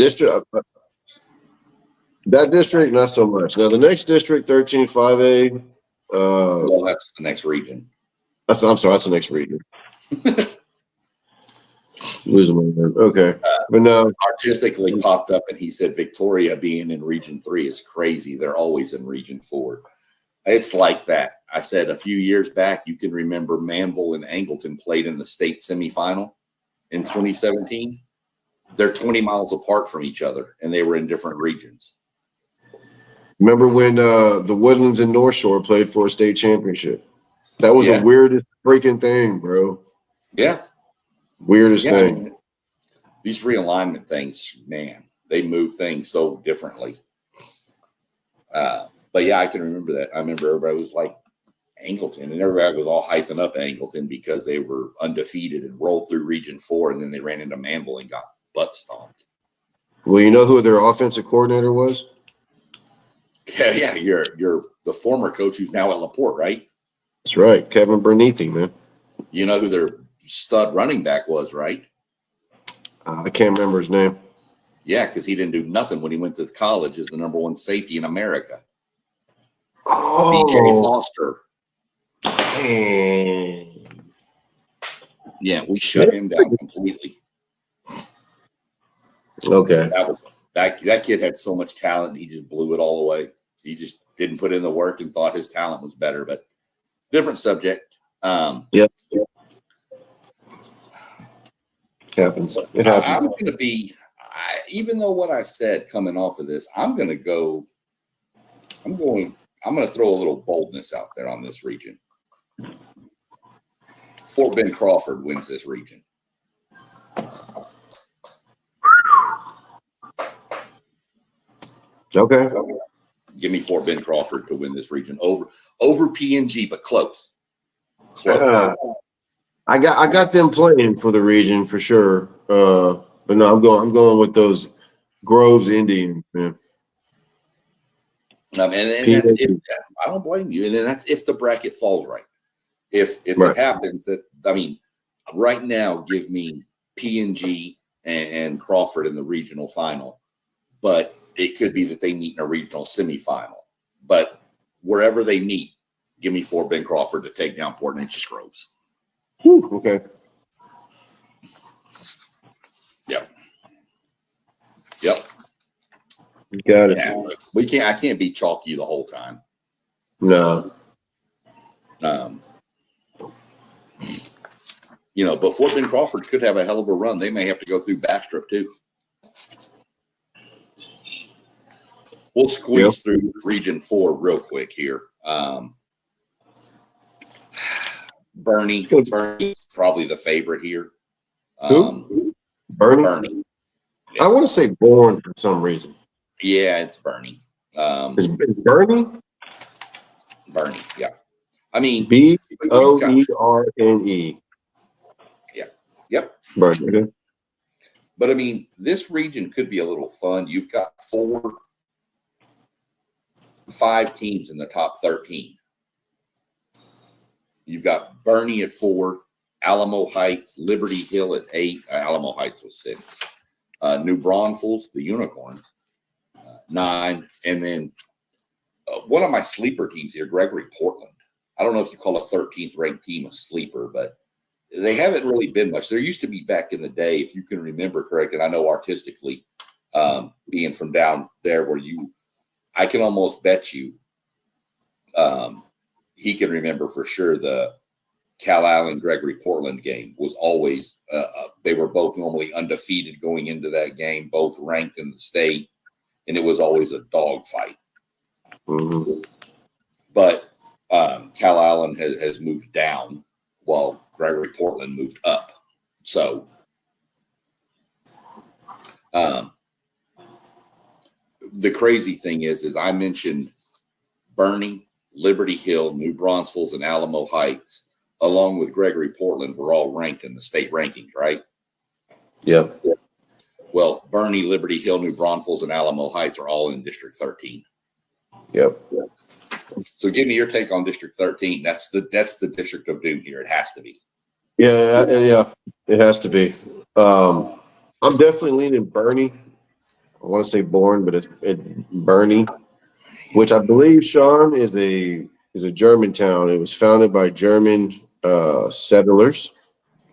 district, not so much. Now, the next district, 13-5A. Well, that's the next region. I'm sorry, that's the next region. Losing my mind. Okay. But no. Artistically popped up and he said Victoria being in Region 3 is crazy. They're always in Region 4. It's like that. I said a few years back, you can remember Manville and Angleton played in the state semifinal in 2017. They're 20 miles apart from each other, and they were in different regions. Remember when the Woodlands and North Shore played for a state championship? That was the weirdest freaking thing, bro. Yeah. Weirdest thing. I mean, these realignment things, man, they move things so differently. But yeah, I can remember that. I remember everybody was like Angleton, and everybody was all hyping up Angleton because they were undefeated and rolled through Region 4, and then they ran into Manville and got butt stomped. Well, you know who their offensive coordinator was? Yeah, you're the former coach who's now at LaPorte, right? That's right, Kevin Bernithi, man. You know who their stud running back was, right? I can't remember his name. Yeah, because he didn't do nothing when he went to college as the number 1 safety in America. BJ Foster. Yeah, we shut him down completely. Okay. That kid had so much talent, he just blew it all away. He just didn't put in the work and thought his talent was better, but different subject. Yep. Happens. It happens. I'm going to be, even though what I said coming off of this, I'm going to throw a little boldness out there on this region. Fort Bend Crawford wins this region. Okay. Give me Fort Bend Crawford to win this region over PNG, but close. I got them playing for the region for sure. But no, I'm going with those Groves Indians, man. And that's if I don't blame you. And then that's if the bracket falls right. If it happens that, I mean, right now, give me P&G and Crawford in the regional final, but it could be that they meet in a regional semifinal. But wherever they meet, give me Fort Bend Crawford to take down Port Neches Groves. Whew, okay. Yep. Yep. You got it. Yeah, I can't be chalky the whole time. No. But Fort Bend Crawford could have a hell of a run. They may have to go through Bastrop too. We'll squeeze through Region 4 real quick here. Bernie's probably the favorite here. Who? Bernie? Yeah. I want to say Bourne for some reason. Yeah, it's Bernie. Is Bernie? Bernie, yeah. I mean, Boerne. Yeah. Yep. Bernie. But I mean, this region could be a little fun. You've got 5 teams in the top 13. You've got Bernie at 4, Alamo Heights, Liberty Hill at 8. Alamo Heights was 6. New Braunfels, the Unicorns, 9. And then one of my sleeper teams here, Gregory Portland. I don't know if you call a 13th ranked team a sleeper, but they haven't really been much. There used to be back in the day, if you can remember, Craig, and I know artistically, being from down there where I can almost bet you he can remember for sure the Cal Island Gregory Portland game was always they were both normally undefeated going into that game, both ranked in the state, and it was always a dog fight. Mm-hmm. But Cal Island has moved down while Gregory Portland moved up. So the crazy thing is I mentioned Bernie, Liberty Hill, New Braunfels, and Alamo Heights, along with Gregory Portland, were all ranked in the state rankings, right? Yep. Well, Bernie, Liberty Hill, New Braunfels, and Alamo Heights are all in District 13. Yep. So give me your take on District 13. That's the District of Doom here. It has to be. Yeah, it has to be. I'm definitely leaning Bernie. I want to say Bourne, but it's Bernie, which I believe, Sean, is a German town. It was founded by German settlers,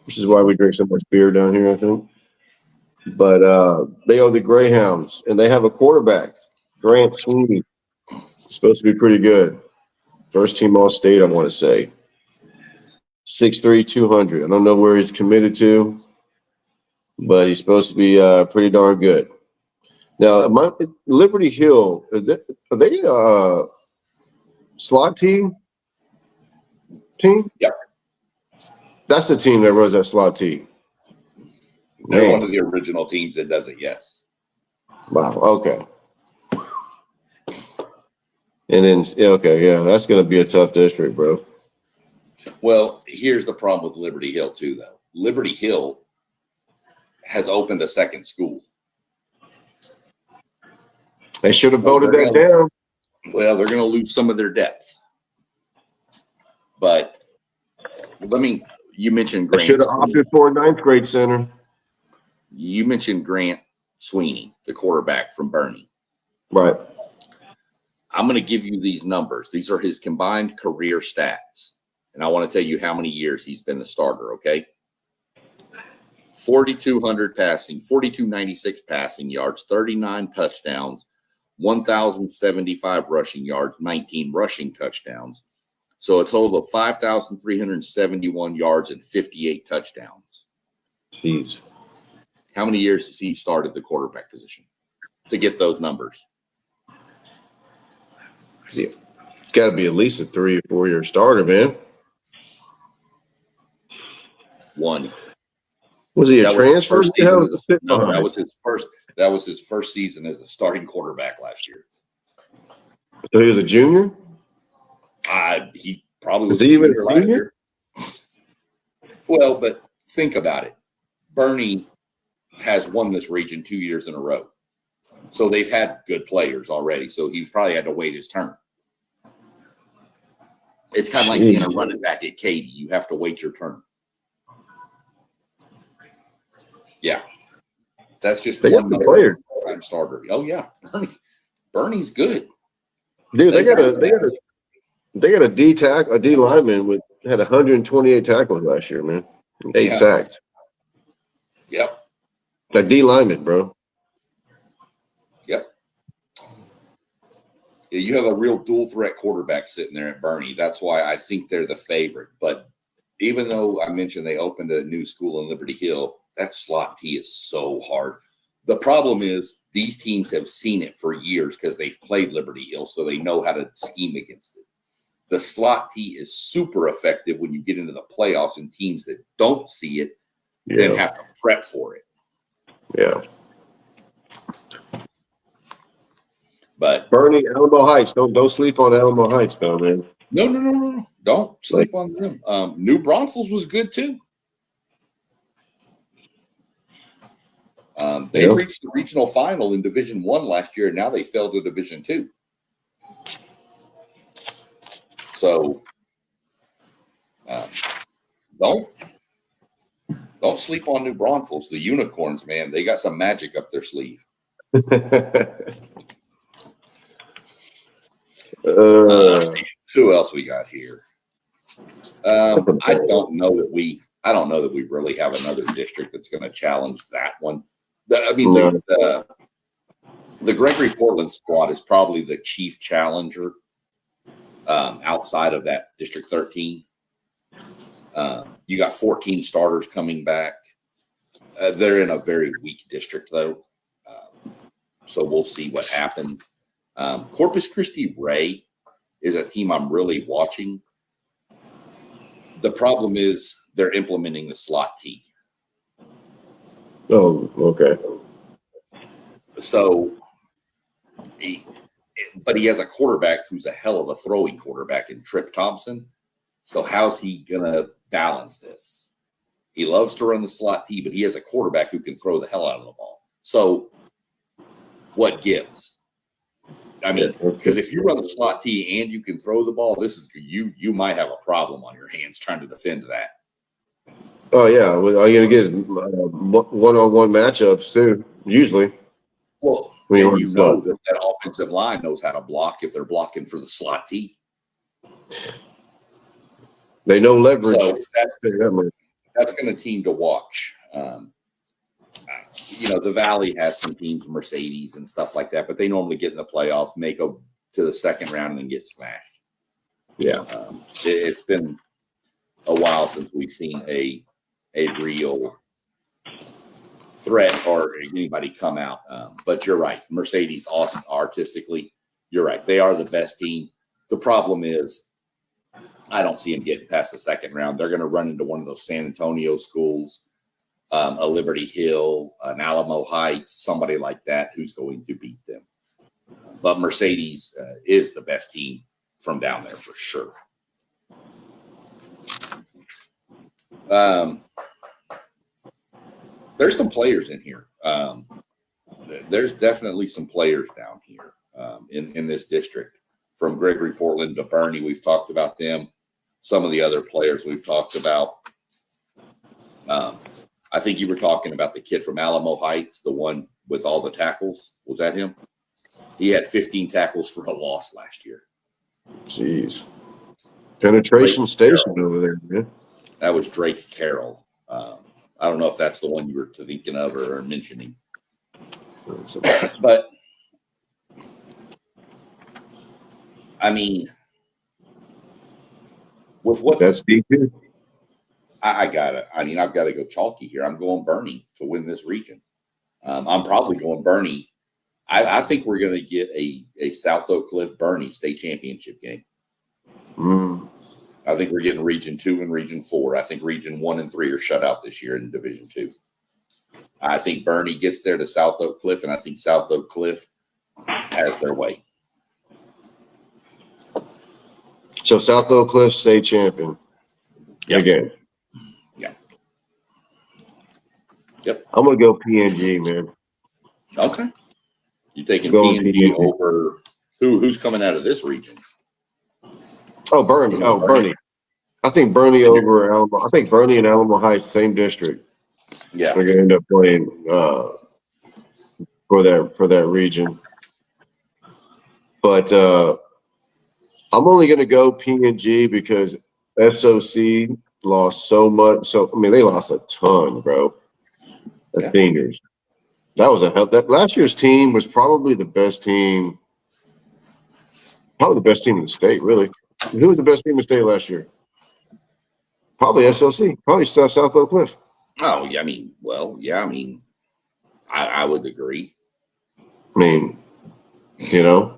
which is why we drink so much beer down here, I think. But they are the Greyhounds, and they have a quarterback, Grant Sweeney. Supposed to be pretty good. First team All-State, I want to say. 6'3", 200. I don't know where he's committed to, but he's supposed to be pretty darn good. Now, Liberty Hill, are they a slot team? Yep. That's the team that runs that slot team. They're one of the original teams that does it, yes. Wow, okay. And then, that's going to be a tough district, bro. Well, here's the problem with Liberty Hill, too, though. Liberty Hill has opened a second school. They should have voted that down. Well, they're going to lose some of their depth. But you mentioned Grant. They should have opted for a 9th grade center. You mentioned Grant Sweeney, the quarterback from Bernie. Right. I'm going to give you these numbers. These are his combined career stats. And I want to tell you how many years he's been the starter, okay? 4,200 passing, 4,296 passing yards, 39 touchdowns, 1,075 rushing yards, 19 rushing touchdowns. So a total of 5,371 yards and 58 touchdowns. Jeez. How many years has he started the quarterback position to get those numbers? Yeah. It's got to be at least a 3 or 4 year starter, man. 1. Was he a transfer? No, that was his first. That was his first season as a starting quarterback last year. So he was a junior. He probably was he even a senior? Well, but think about it. Bernie has won this region 2 years in a row. So they've had good players already. So he probably had to wait his turn. It's kind of like being a running back at Katy. You have to wait your turn. Yeah. That's just they one got the player. time starter. Oh, yeah. Bernie's good. Dude, they got a D lineman had 128 tackles last year, man. 8 sacks. Yep. A D lineman, bro. Yep. Yeah, you have a real dual threat quarterback sitting there at Bernie. That's why I think they're the favorite. But even though I mentioned they opened a new school in Liberty Hill, that slot T is so hard. The problem is these teams have seen it for years because they've played Liberty Hill, so they know how to scheme against it. The slot T is super effective when you get into the playoffs, and teams that don't see it then have to prep for it. Yeah. But Bernie, Alamo Heights. Don't sleep on Alamo Heights, though, man. No. Don't sleep on them. New Braunfels was good too. They reached the regional final in Division I last year, and now they fell to Division II. So don't sleep on New Braunfels. The Unicorns, man, they got some magic up their sleeve. Who else we got here? I don't know that we really have another district that's going to challenge that one. The Gregory Portland squad is probably the chief challenger outside of that District 13. You got 14 starters coming back. They're in a very weak district, though. So we'll see what happens. Corpus Christi Ray is a team I'm really watching. The problem is they're implementing the slot T. Oh, okay. So, but he has a quarterback who's a hell of a throwing quarterback in Trip Thompson. So how's he going to balance this? He loves to run the slot T, but he has a quarterback who can throw the hell out of the ball. So what gives? I mean, because if you run the slot T and you can throw the ball, you might have a problem on your hands trying to defend that. Oh yeah, well, all you're gonna get is one-on-one matchups too. Usually, well, and you know that offensive line knows how to block if they're blocking for the slot T. They know leverage. So that's going to team to watch. The Valley has some teams, Mercedes and stuff like that, but they normally get in the playoffs, make it to the second round, and get smashed. Yeah, it's been a while since we've seen a real threat or anybody come out. But you're right, Mercedes, awesome artistically. You're right, they are the best team. The problem is, I don't see them getting past the second round. They're going to run into one of those San Antonio schools, a Liberty Hill, an Alamo Heights, somebody like that who's going to beat them. But Mercedes is the best team from down there for sure. There's some players in here. There's definitely some players down here in this district. From Gregory Portland to Bernie, we've talked about them. Some of the other players we've talked about. I think you were talking about the kid from Alamo Heights, the one with all the tackles. Was that him? He had 15 tackles for a loss last year. Jeez. Penetration station over there, man. That was Drake Carroll. I don't know if that's the one you were thinking of or mentioning. But, I mean, with what that's deep. I've got to go chalky here. I'm going Bernie to win this region. I'm probably going Bernie. I think we're going to get a South Oak Cliff Bernie state championship game. I think we're getting Region 2 and Region 4. I think Region 1 and 3 are shut out this year in Division 2. I think Bernie gets there to South Oak Cliff, and I think South Oak Cliff has their way. So South Oak Cliff state champion. Yep. Again. Yeah. Yep. I'm gonna go PNG, man. Okay. You taking Going PNG PNG. over who's coming out of this region? Oh, Bernie. Oh, Bernie. I think Bernie over Alamo. I think Bernie and Alamo Heights, same district. Yeah. They're gonna end up playing for that region. But I'm only gonna go PNG because SOC lost so much. So I mean, they lost a ton, bro. The seniors. That was a hell. That last year's team was probably the best team. Probably the best team in the state, really. Who was the best team in the state last year? Probably SOC. Probably South Oak Cliff. Oh, yeah. I mean, I would agree. I mean, you know.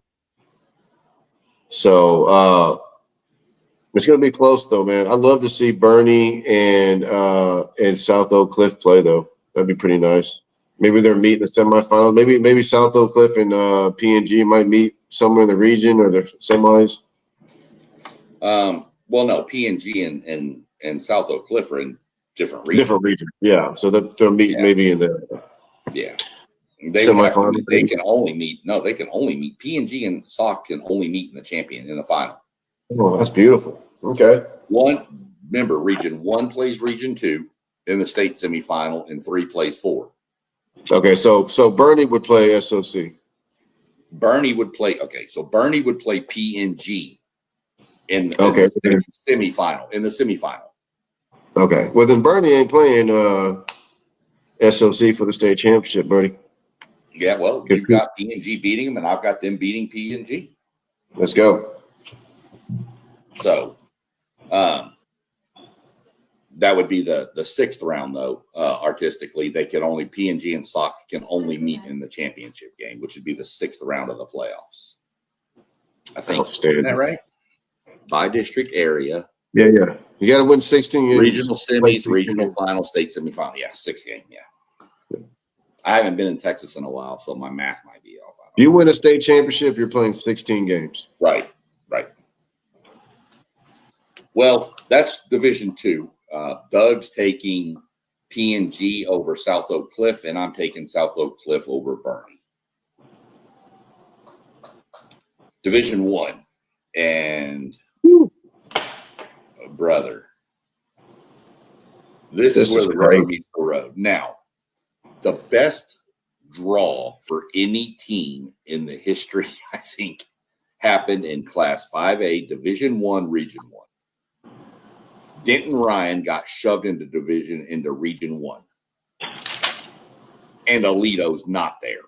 So it's gonna be close though, man. I'd love to see Bernie and South Oak Cliff play though. That'd be pretty nice. Maybe they're meeting the semifinals. Maybe South Oak Cliff and PNG might meet somewhere in the region or the semis. Well, no, PNG and South Oak Cliff are in different regions. Different region, yeah. So they'll meet maybe in the semifinal. They can only meet. No, they can only meet. PNG and SOC can only meet in the final. Oh, that's beautiful. Okay. Remember, Region 1 plays Region 2 in the state semifinal, and 3 plays 4. Okay, so Bernie would play SOC. Bernie would play PNG in the semifinal. Okay. Well, then Bernie ain't playing SOC for the state championship, buddy. Yeah, well, you've got PNG beating them, and I've got them beating PNG. Let's go. So, that would be the 6th round, though. Artistically, PNG and SOC can only meet in the championship game, which would be the 6th round of the playoffs. I think. Isn't that right? By district area. Yeah. You got to win 16 games. Regional semis, regional final, state semifinal. Yeah, 6 game. Yeah. I haven't been in Texas in a while, so my math might be off. You win a state championship, you're playing 16 games. Right. Well, that's Division 2. Doug's taking PNG over South Oak Cliff, and I'm taking South Oak Cliff over Bernie. Division 1. And brother, this is where the rubber meets the road. Now, the best draw for any team in the history, I think, happened in Class 5A, Division 1, Region 1. Denton Ryan got shoved into Region 1. And Alito's not there.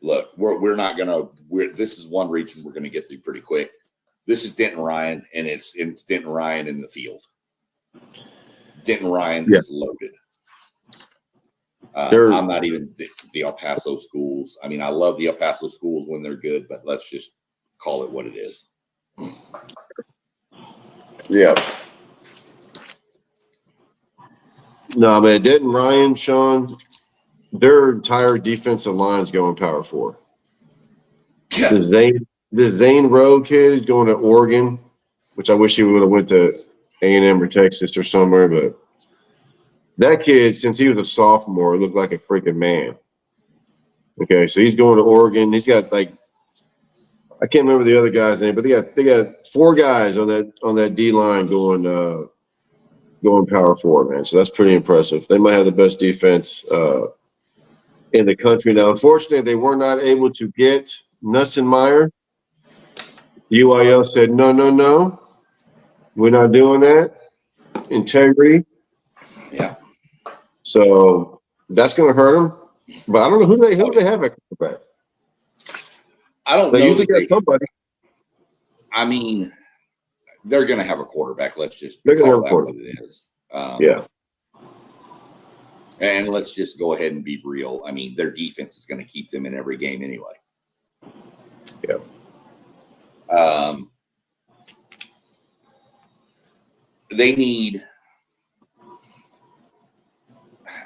Look, we're not gonna. This is one region we're gonna get through pretty quick. This is Denton Ryan, and it's Denton Ryan in the field. Denton Ryan is loaded. I'm not even the El Paso schools. I mean, I love the El Paso schools when they're good, but let's just call it what it is. Yeah. No, man, Denton Ryan, Sean, their entire defensive line is going Power 4. Yeah. The Zane Rowe kid is going to Oregon, which I wish he would have went to A&M or Texas or somewhere, but that kid, since he was a sophomore, looked like a freaking man. Okay, so he's going to Oregon. He's got I can't remember the other guy's name, but they got 4 guys on that D line going Power 4, man. So that's pretty impressive. They might have the best defense in the country now. Unfortunately, they were not able to get Nussenmeyer. UIL said no, we're not doing that. Integrity. Yeah. So that's going to hurt them. But I don't know who they have at quarterback. I don't know. They usually got somebody. I mean, they're going to have a quarterback. Let's just call that what it is. Yeah. And let's just go ahead and be real. I mean, their defense is going to keep them in every game anyway. Yeah. They need.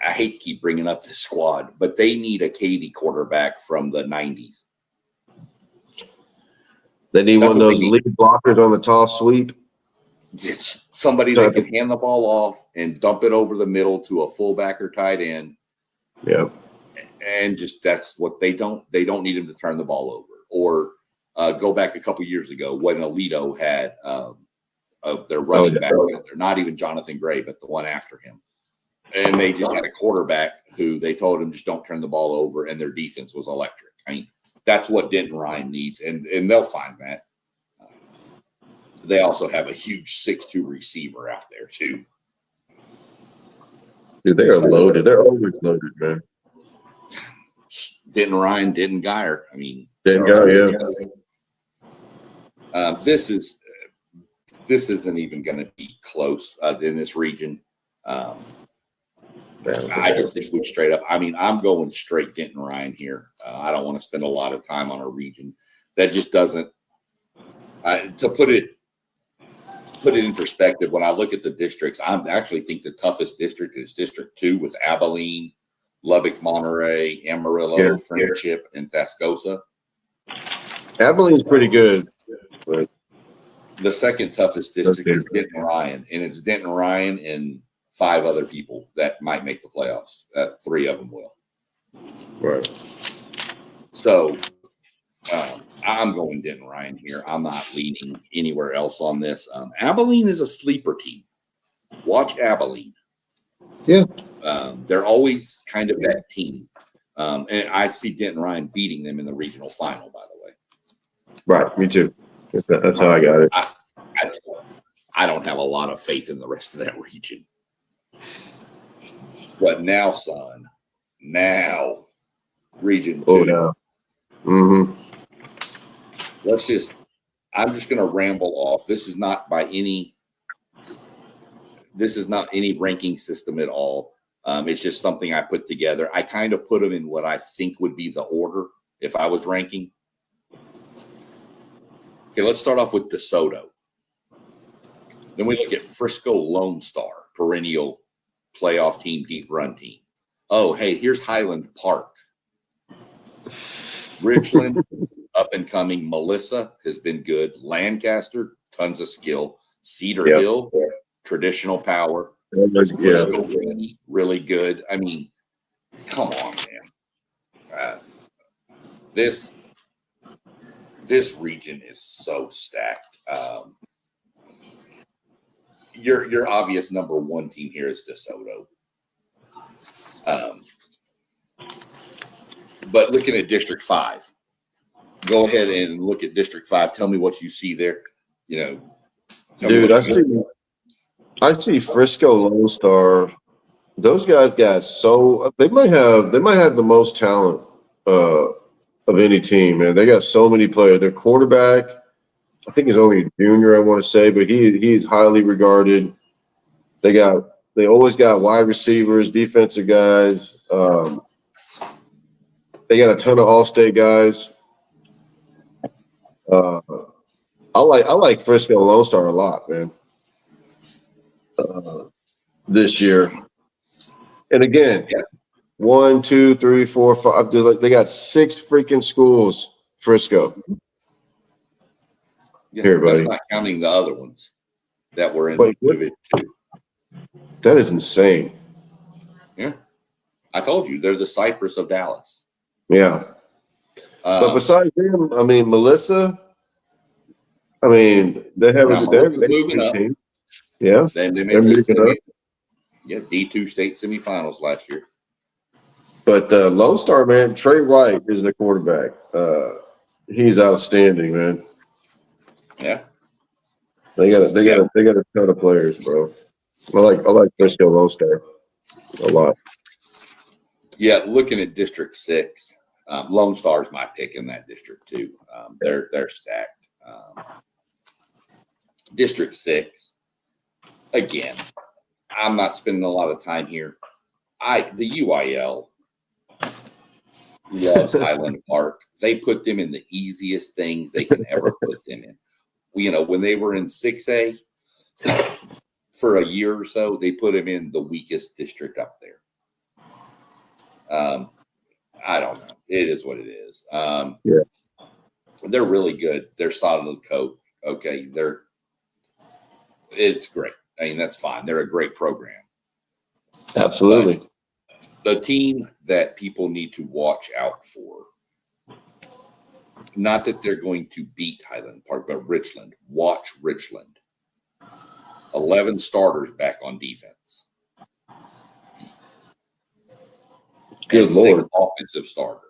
I hate to keep bringing up this squad, but they need a Katy quarterback from the 90s. They need That's one of what they those need. lead blockers on the toss sweep. It's somebody that can hand the ball off and dump it over the middle to a fullback or tight end. Yeah. And just that's what they don't need him to turn the ball over. Or go back a couple years ago when Alito had their running back. They're not even Jonathan Gray, but the one after him. And they just had a quarterback who they told him just don't turn the ball over, and their defense was electric. I mean, that's what Denton Ryan needs, and they'll find that. They also have a huge 6'2" receiver out there too. Dude, they are loaded. They're always loaded, man. Denton Ryan, Denton Geyer. I mean, Denton Geyer, yeah. This isn't even going to be close in this region. I just think we straight up. I mean, I'm going straight Denton Ryan here. I don't want to spend a lot of time on a region that just doesn't. To put it in perspective, when I look at the districts, I actually think the toughest district is District 2 with Abilene, Lubbock, Monterey, Amarillo, Friendship, and Tascosa. Abilene's pretty good. But the second toughest district is Denton Ryan, and it's Denton Ryan and 5 other people that might make the playoffs. 3 of them will. Right. So I'm going Denton Ryan here. I'm not leaning anywhere else on this. Abilene is a sleeper team. Watch Abilene. Yeah. They're always kind of that team. And I see Denton Ryan beating them in the regional final, by the way. Right. Me too. That's how I got it. I don't have a lot of faith in the rest of that region. But now, son, region 2. Oh, no. Mm-hmm. I'm just going to ramble off. This is not any ranking system at all. It's just something I put together. I kind of put them in what I think would be the order if I was ranking. Okay, let's start off with DeSoto. Then we look at Frisco Lone Star, perennial playoff team, deep run team. Oh, hey, here's Highland Park. Richland, up and coming. Melissa has been good. Lancaster, tons of skill. Cedar Hill, traditional power. Frisco, really good. I mean, come on, man. This region is so stacked. Your obvious number 1 team here is DeSoto. But looking at District 5, go ahead and look at District 5. Tell me what you see there. Dude, I see Frisco Lone Star. Those guys got they might have the most talent of any team, man. They got so many players. Their quarterback, I think he's only a junior, I want to say, but he's highly regarded. They always got wide receivers, defensive guys. They got a ton of all-state guys. I like Frisco Lone Star a lot, man. This year, and again, 1, 2, 3, 4, 5. They got 6 freaking schools. Frisco. Yeah, here, buddy. That's not counting the other ones that were in Division 2. That is insane. Yeah, I told you they're the Cypress of Dallas. Yeah. But besides them, I mean, Melissa. I mean, they're moving up. Team. Yeah, they're moving up. Yeah, D2 state semifinals last year. But Lone Star, man, Trey White is the quarterback. He's outstanding, man. Yeah, they got a ton of players, bro. I like Frisco Lone Star a lot. Yeah, looking at District 6, Lone Star is my pick in that district too. They're stacked. District 6, again, I'm not spending a lot of time here. The UIL loves Highland Park. They put them in the easiest things they can ever put them in. When they were in 6A for a year or so, they put them in the weakest district up there. I don't know. It is what it is. They're really good. They're solid coach. Okay, it's great. I mean, that's fine. They're a great program. Absolutely. But the team that people need to watch out for, not that they're going to beat Highland Park, but Richland. Watch Richland. 11 starters back on defense. Good and Lord. 6 offensive starters.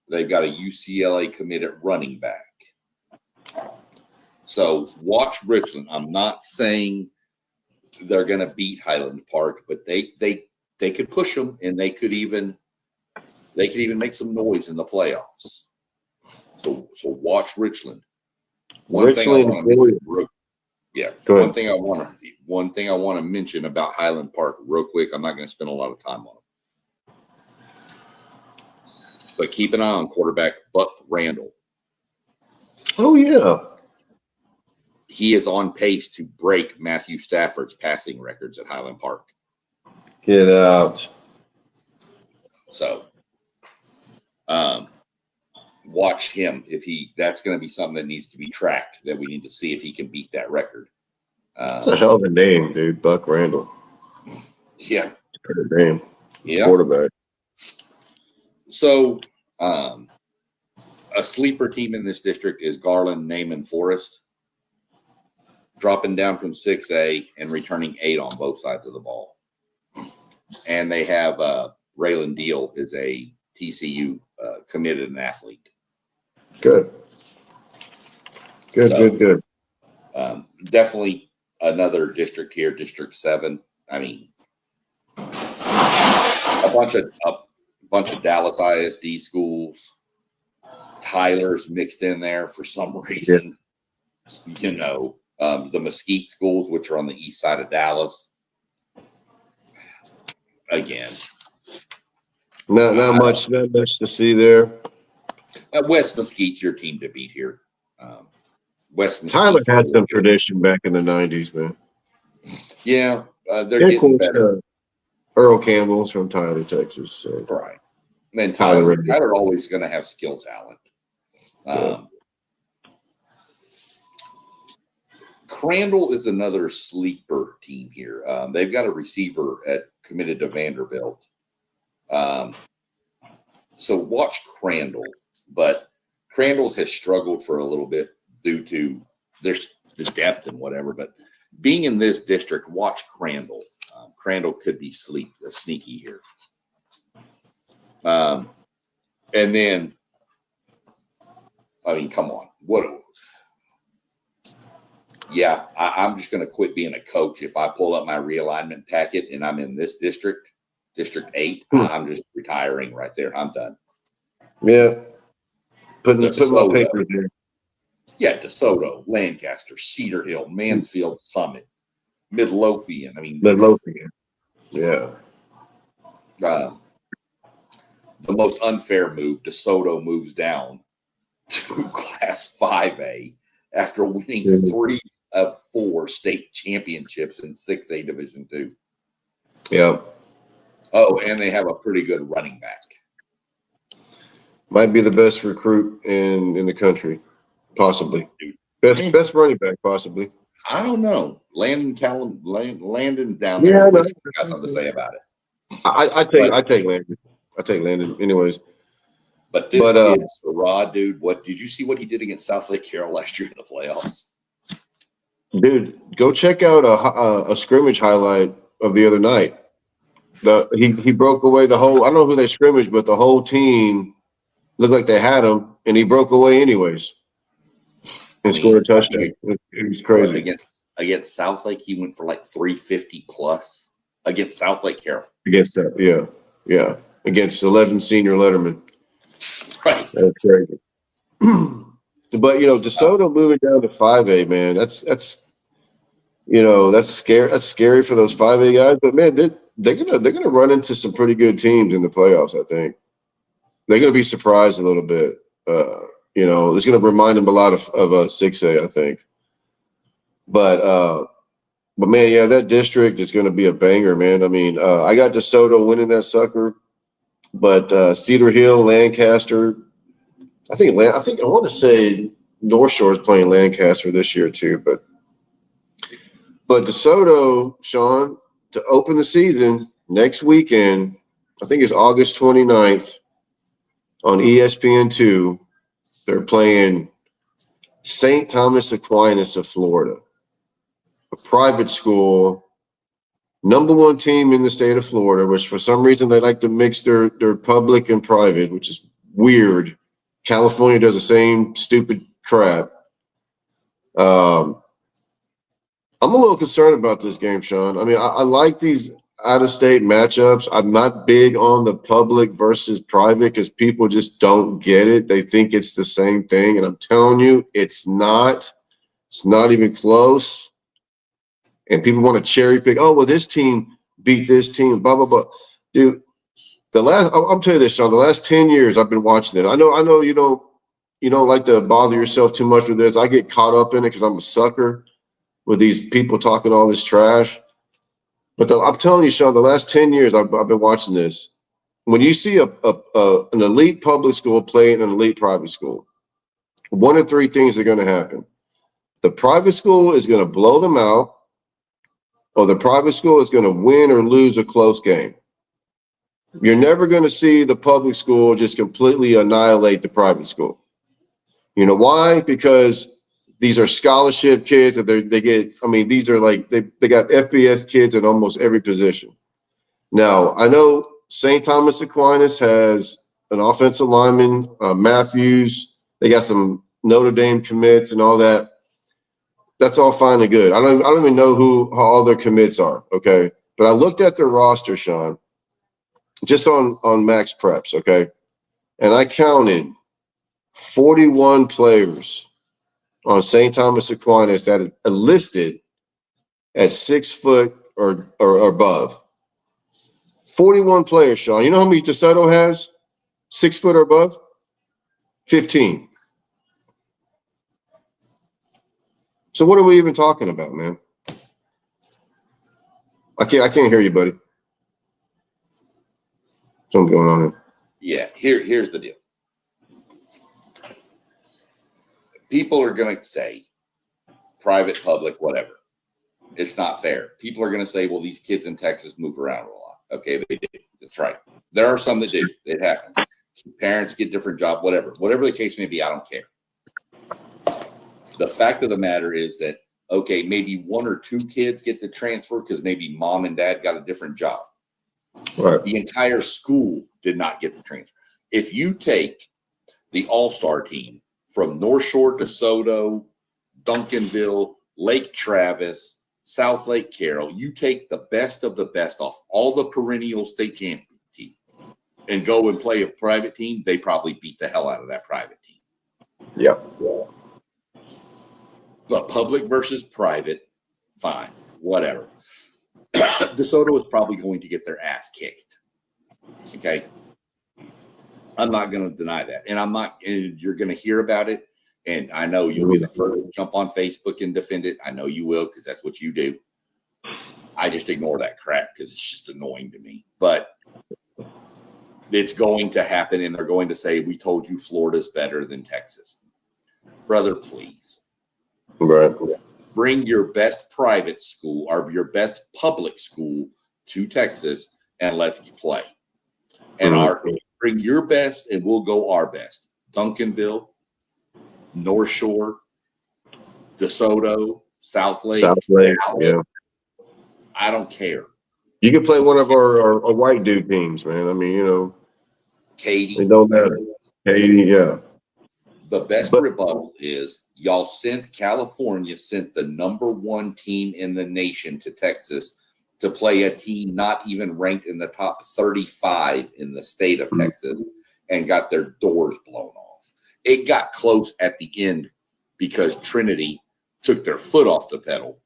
They've got a UCLA committed running back. So watch Richland. I'm not saying they're going to beat Highland Park, but they could push them, and they could even make some noise in the playoffs. So watch Richland. One thing I want to mention about Highland Park real quick. I'm not going to spend a lot of time on it, but keep an eye on quarterback Buck Randall. Oh yeah. He is on pace to break Matthew Stafford's passing records at Highland Park. Get out. So, watch him. That's going to be something that needs to be tracked, that we need to see if he can beat that record. That's a hell of a name, dude. Buck Randall. Yeah. Good name. Yeah. Quarterback. So, a sleeper team in this district is Garland, Naaman, Forest, dropping down from 6A and returning 8 on both sides of the ball. And they have Raylan Deal is a TCU committed an athlete. Good. Definitely another district here, District 7. I mean, a bunch of Dallas ISD schools. Tyler's mixed in there for some reason. Yeah. The Mesquite schools, which are on the east side of Dallas. Again, not much to see there. West Mesquite's your team to beat here. West Mesquite. Tyler had some tradition back in the 90s, man. Yeah, they're getting better. Earl Campbell's from Tyler, Texas. So. Right. And Tyler always going to have skill talent. Crandall is another sleeper team here. They've got a receiver committed to Vanderbilt. So watch Crandall, but Crandall has struggled for a little bit due to there's the depth and whatever. But being in this district, watch Crandall. Crandall could be sneaky here. And then, I mean, come on, I'm just going to quit being a coach. If I pull up my realignment packet and I'm in this district, District 8, I'm just retiring right there. I'm done. Yeah. Put my papers there. Yeah, DeSoto, Lancaster, Cedar Hill, Mansfield, Summit, Midlothian. Midlothian. Yeah. The most unfair move, DeSoto moves down to Class 5A after winning 3 of 4 state championships in 6A Division II. Yeah. Oh, and they have a pretty good running back. Might be the best recruit in the country, possibly. Best running back, possibly. I don't know. Landon down there got something to say about it. I take Landon. I take Landon, anyways. But this kid's Rod, dude. Did you see what he did against South Lake Carroll last year in the playoffs? Dude, go check out a scrimmage highlight of the other night. He broke away the whole. I don't know who they scrimmaged, but the whole team looked like they had him, and he broke away anyways and scored a touchdown. It was crazy. Against South Lake, he went for like 350 plus against South Lake Carroll. Against that, yeah, against 11 senior letterman. Right, that's crazy. But DeSoto moving down to 5A, man, that's scary. That's scary for those 5A guys. But man, they're gonna run into some pretty good teams in the playoffs. I think they're gonna be surprised a little bit. It's gonna remind them a lot of 6A, I think. But man, yeah, that district is gonna be a banger, man. I mean, I got DeSoto winning that sucker, but Cedar Hill, Lancaster. I want to say North Shore is playing Lancaster this year too, but DeSoto, Sean, to open the season next weekend, I think it's August 29th on ESPN2. They're playing St. Thomas Aquinas of Florida, a private school, number one team in the state of Florida, which for some reason they like to mix their public and private, which is weird. California does the same stupid crap. I'm a little concerned about this game, Sean. I mean, I like these out-of-state matchups. I'm not big on the public versus private because people just don't get it. They think it's the same thing, and I'm telling you, it's not. It's not even close. And people want to cherry pick. Oh, well, this team beat this team. Blah blah blah. Dude, I'll tell you this, Sean. The last 10 years I've been watching it. I know you don't like to bother yourself too much with this. I get caught up in it because I'm a sucker with these people talking all this trash. But I'm telling you, Sean, the last 10 years I've been watching this. When you see an elite public school playing an elite private school, one of three things are going to happen. The private school is going to blow them out, or the private school is going to win or lose a close game. You're never going to see the public school just completely annihilate the private school. You know why? Because these are scholarship kids that they get. I mean, these are like they got FBS kids at almost every position. Now, I know St. Thomas Aquinas has an offensive lineman, Matthews. They got some Notre Dame commits and all that. That's all fine and good. I don't even know how all their commits are. Okay, but I looked at their roster, Sean, just on Max Preps. Okay, and I counted 41 players on St. Thomas Aquinas that are listed at 6 foot or above. 41 players, Sean. You know how many DeSoto has? 6 foot or above? 15. So what are we even talking about, man? I can't hear you, buddy. Something going on here. Yeah, here's the deal. People are going to say private, public, whatever. It's not fair. People are going to say, well, these kids in Texas move around a lot. Okay, they do. That's right. There are some that do. It happens. Parents get different jobs, whatever. Whatever the case may be, I don't care. The fact of the matter is that, okay, maybe one or two kids get to transfer because maybe mom and dad got a different job. Right. The entire school did not get to transfer. If you take the all-star team from North Shore, DeSoto, Duncanville, Lake Travis, South Lake Carroll, you take the best of the best off all the perennial state champion team and go and play a private team, they probably beat the hell out of that private team. Yeah. But public versus private, fine, whatever. DeSoto is probably going to get their ass kicked. Okay. I'm not going to deny that. And you're going to hear about it. And I know you'll be the first to jump on Facebook and defend it. I know you will, because that's what you do. I just ignore that crap because it's just annoying to me. But it's going to happen, and they're going to say, we told you Florida's better than Texas. Brother, please. Right. Bring your best private school or your best public school to Texas, and let's play. And bring your best, and we'll go our best. Duncanville, North Shore, DeSoto, South Lake. Yeah. I don't care. You can play one of our white dude teams, man. I mean, you know. Katie. It don't matter. Katie, yeah. The best rebuttal is California sent the number one team in the nation to Texas to play a team not even ranked in the top 35 in the state of Texas and got their doors blown off. It got close at the end because Trinity took their foot off the pedal.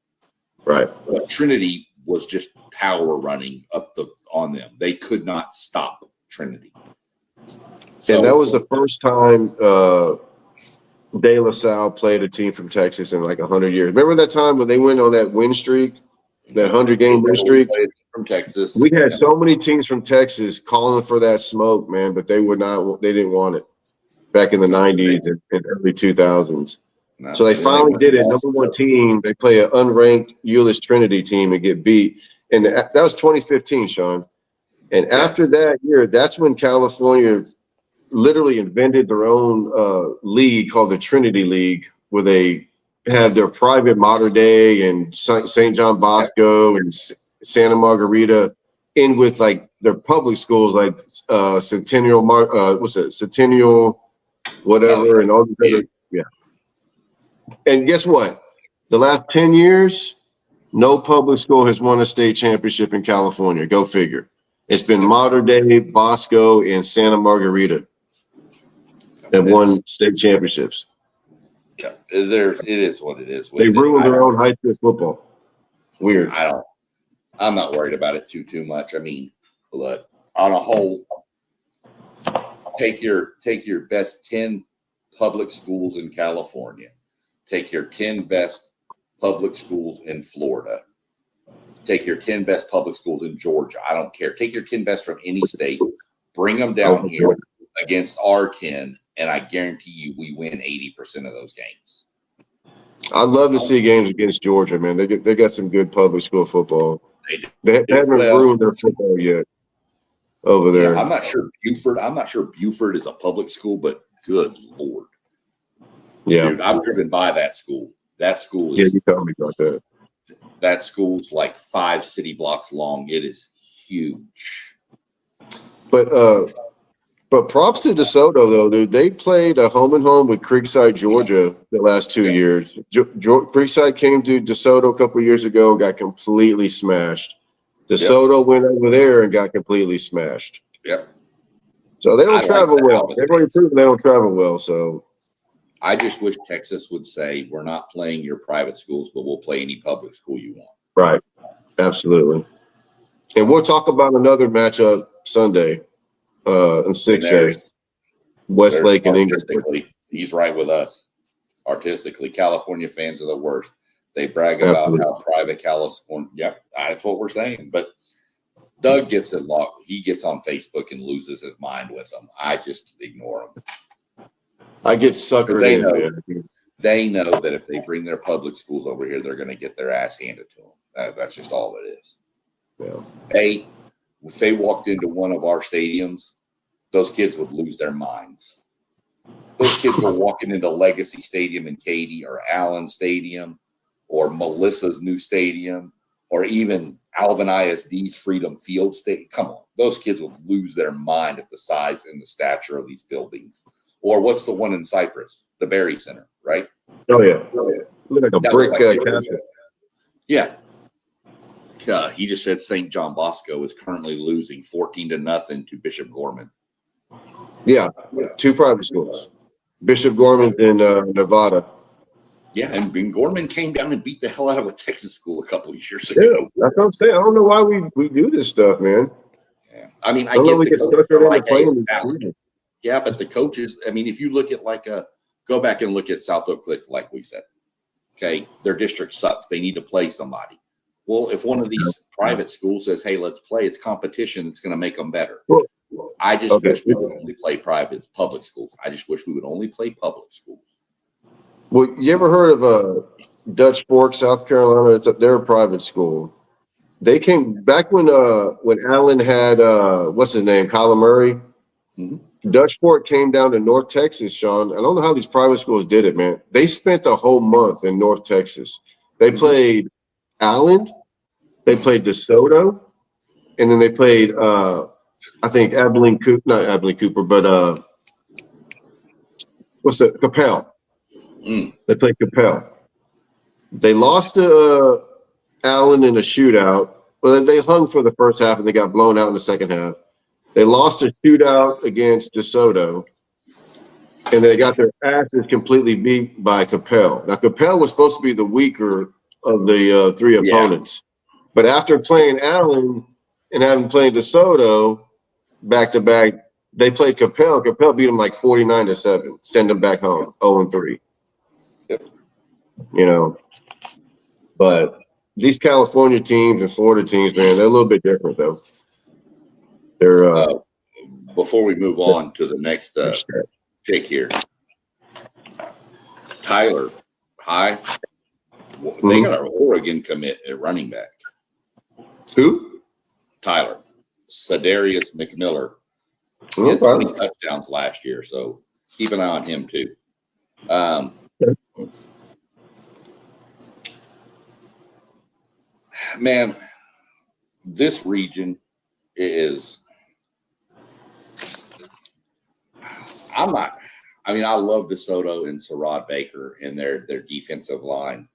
Right. But Trinity was just power running up on them. They could not stop Trinity. So, and that was the first time De La Salle played a team from Texas in like 100 years. Remember that time when they went on that win streak, that 100-game win streak? From Texas. We had so many teams from Texas calling for that smoke, man, but they would not. They didn't want it. back in the 90s and early 2000s. No, So they finally did it. Number one team. They play an unranked Euless Trinity team and get beat. And that was 2015, Sean. And after that year, that's when California literally invented their own league called the Trinity League, where they have their private Mater Dei and St. John Bosco and Santa Margarita in with like their public schools like Centennial, Centennial, whatever, and all these other, And guess what? The last 10 years, no public school has won a state championship in California. Go figure. It's been Mater Dei, Bosco, and Santa Margarita that won state championships. Yeah, it is what it is. They ruined their own high school football. Weird. I'm not worried about it too much. I mean, look, on a whole, take your best 10 public schools in California. Take your 10 best public schools in Florida. Take your 10 best public schools in Georgia. I don't care. Take your 10 best from any state. Bring them down here against our 10, and I guarantee you we win 80% of those games. I'd love to see games against Georgia, man. They got some good public school football. They haven't ruined their football yet over there. Yeah, I'm not sure Buford is a public school, but good Lord. Yeah. Dude, I've driven by that school. That school is. Yeah, you told me about that. That school's like 5 city blocks long. It is huge. But props to DeSoto though, dude. They played a home and home with Creekside, Georgia, the last 2 years. Creekside came to DeSoto a couple of years ago, got completely smashed. DeSoto went over there and got completely smashed. Yep. So they don't travel well. They've already proven they don't travel well. So I just wish Texas would say, we're not playing your private schools, but we'll play any public school you want. Right. Absolutely. And we'll talk about another matchup Sunday in 6A. Westlake and English. He's right with us. Artistically, California fans are the worst. They brag about how private California. Yep, that's what we're saying. But Doug gets it locked. He gets on Facebook and loses his mind with them. I just ignore him. I get suckered in. They know that if they bring their public schools over here, they're going to get their ass handed to them. That's just all it is. Yeah. If they walked into one of our stadiums, those kids would lose their minds. Those kids were walking into Legacy Stadium in Katy or Allen Stadium or Melissa's new stadium or even Alvin ISD's Freedom Field Stadium. Come on. Those kids would lose their mind at the size and the stature of these buildings. Or what's the one in Cypress? The Berry Center, right? Oh, yeah. Look like a brick castle. Yeah. He just said St. John Bosco is currently losing 14-0 to Bishop Gorman. Yeah, 2 private schools. Bishop Gorman's in Nevada. Yeah, and Gorman came down and beat the hell out of a Texas school a couple of years ago. Yeah, that's what I'm saying. I don't know why we do this stuff, man. Yeah. I mean, I get the coaches. Yeah, but the coaches, I mean, if you look at go back and look at South Oak Cliff, like we said, okay, their district sucks. They need to play somebody. Well, if one of these private schools says, hey, let's play, it's competition that's going to make them better. I just wish we would only play public schools. I just wish we would only play public schools. Well, you ever heard of Dutch Fork, South Carolina? They're a private school. They came back when Allen had, what's his name, Kyler Murray. Mm-hmm. Dutch Fork came down to North Texas, Sean. I don't know how these private schools did it, man. They spent a whole month in North Texas. They played Allen, they played DeSoto, and then they played, I think, not Abilene Cooper, but Capel. They played Capel. They lost to Allen in a shootout. Well, they hung for the first half and they got blown out in the second half. They lost a shootout against DeSoto, and they got their asses completely beat by Capel. Now, Capel was supposed to be the weaker of the 3 opponents. But after playing Allen and having played DeSoto back-to-back, they played Capel. Capel beat them like 49-7, send them back home, 0-3. Yep. You know, but these California teams and Florida teams, man, they're a little bit different, though. They're before we move on to the next pick here. Tyler High. They got an Oregon commit at running back. Who? Tyler. Sadarius McMiller. He had 20 touchdowns last year, so keep an eye on him too. Man, this region is I love DeSoto and Sarad Baker and their defensive line.